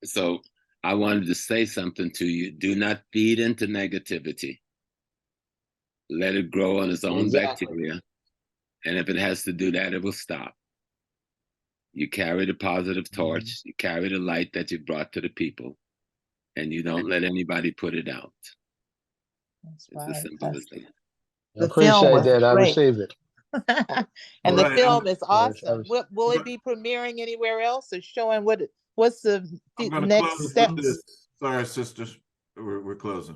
So I wanted to say something to you. Do not feed into negativity. Let it grow on its own bacteria. And if it has to do that, it will stop. You carry the positive torch. You carry the light that you brought to the people. And you don't let anybody put it out. That's it's right. as simple as that. I appreciate that. I received it. And the film is awesome. Will it be premiering anywhere else or showing what's the next steps? Sorry, sisters. We're closing.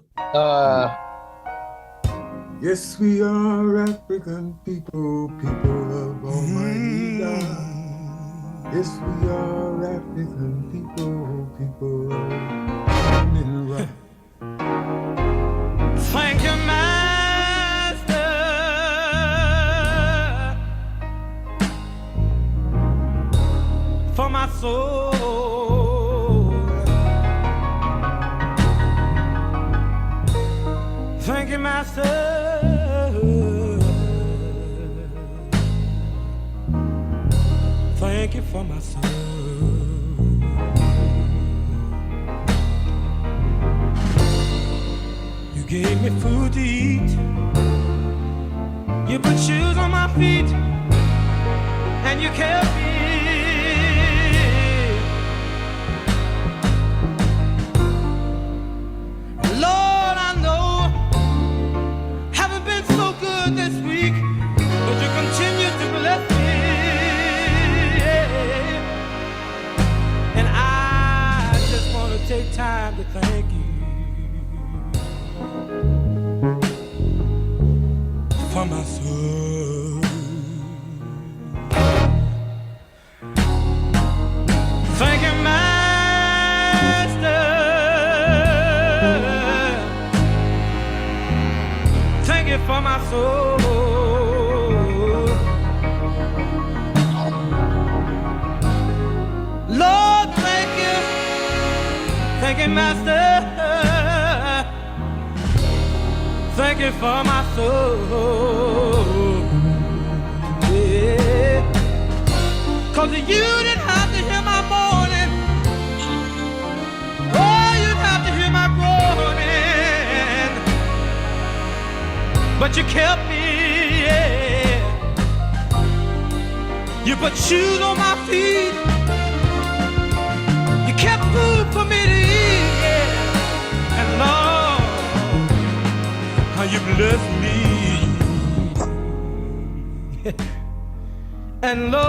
Yes, we are African people, people of Almighty God. Yes, we are African people, people of Little Rock. Thank you, Master, for my soul. Thank you, Master. Thank you for my soul. You gave me food to eat. You put shoes on my feet. And you kept me. Lord, I know haven't been so good this week, but you continue to bless me. And I just want to take time to thank you for my soul. Thank you, Master. Thank you for my soul. Lord, thank you. Thank you, Master. Thank you for my soul. Yeah. 'Cause you didn't have to hear my mourning. Oh, you didn't have to hear my groaning. But you kept me, yeah. You put shoes on my feet. You kept food for me to eat, yeah. And Lord, how you bless me. And Lord,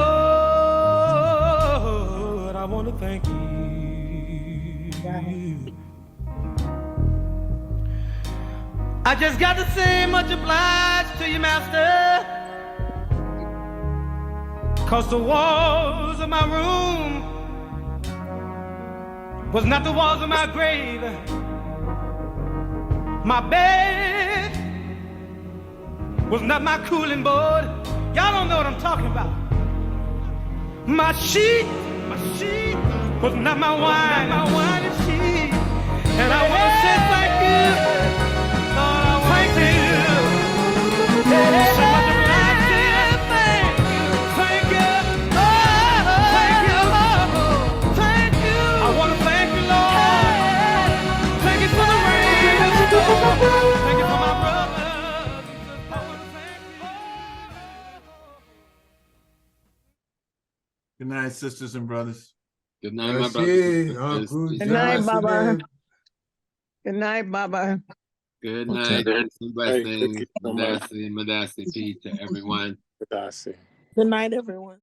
I want to thank you. I just got to say much obliged to you, Master. 'Cause the walls of my room was not the walls of my grave. My bed was not my cooling board. Y'all don't know what I'm talking about. My sheet was not my wine and sheet. And I want to say thank you. Lord, I want to thank you. So much obliged to you. Thank you. Oh, thank you. Thank you. I want to thank you, Lord. Thank you for the rain. Thank you for my brother. Good night, sisters and brothers. Good night, my brother. Good night, Baba. Good night, Baba. Good night. Some blessings. Madasi, peace to everyone. Good night, everyone.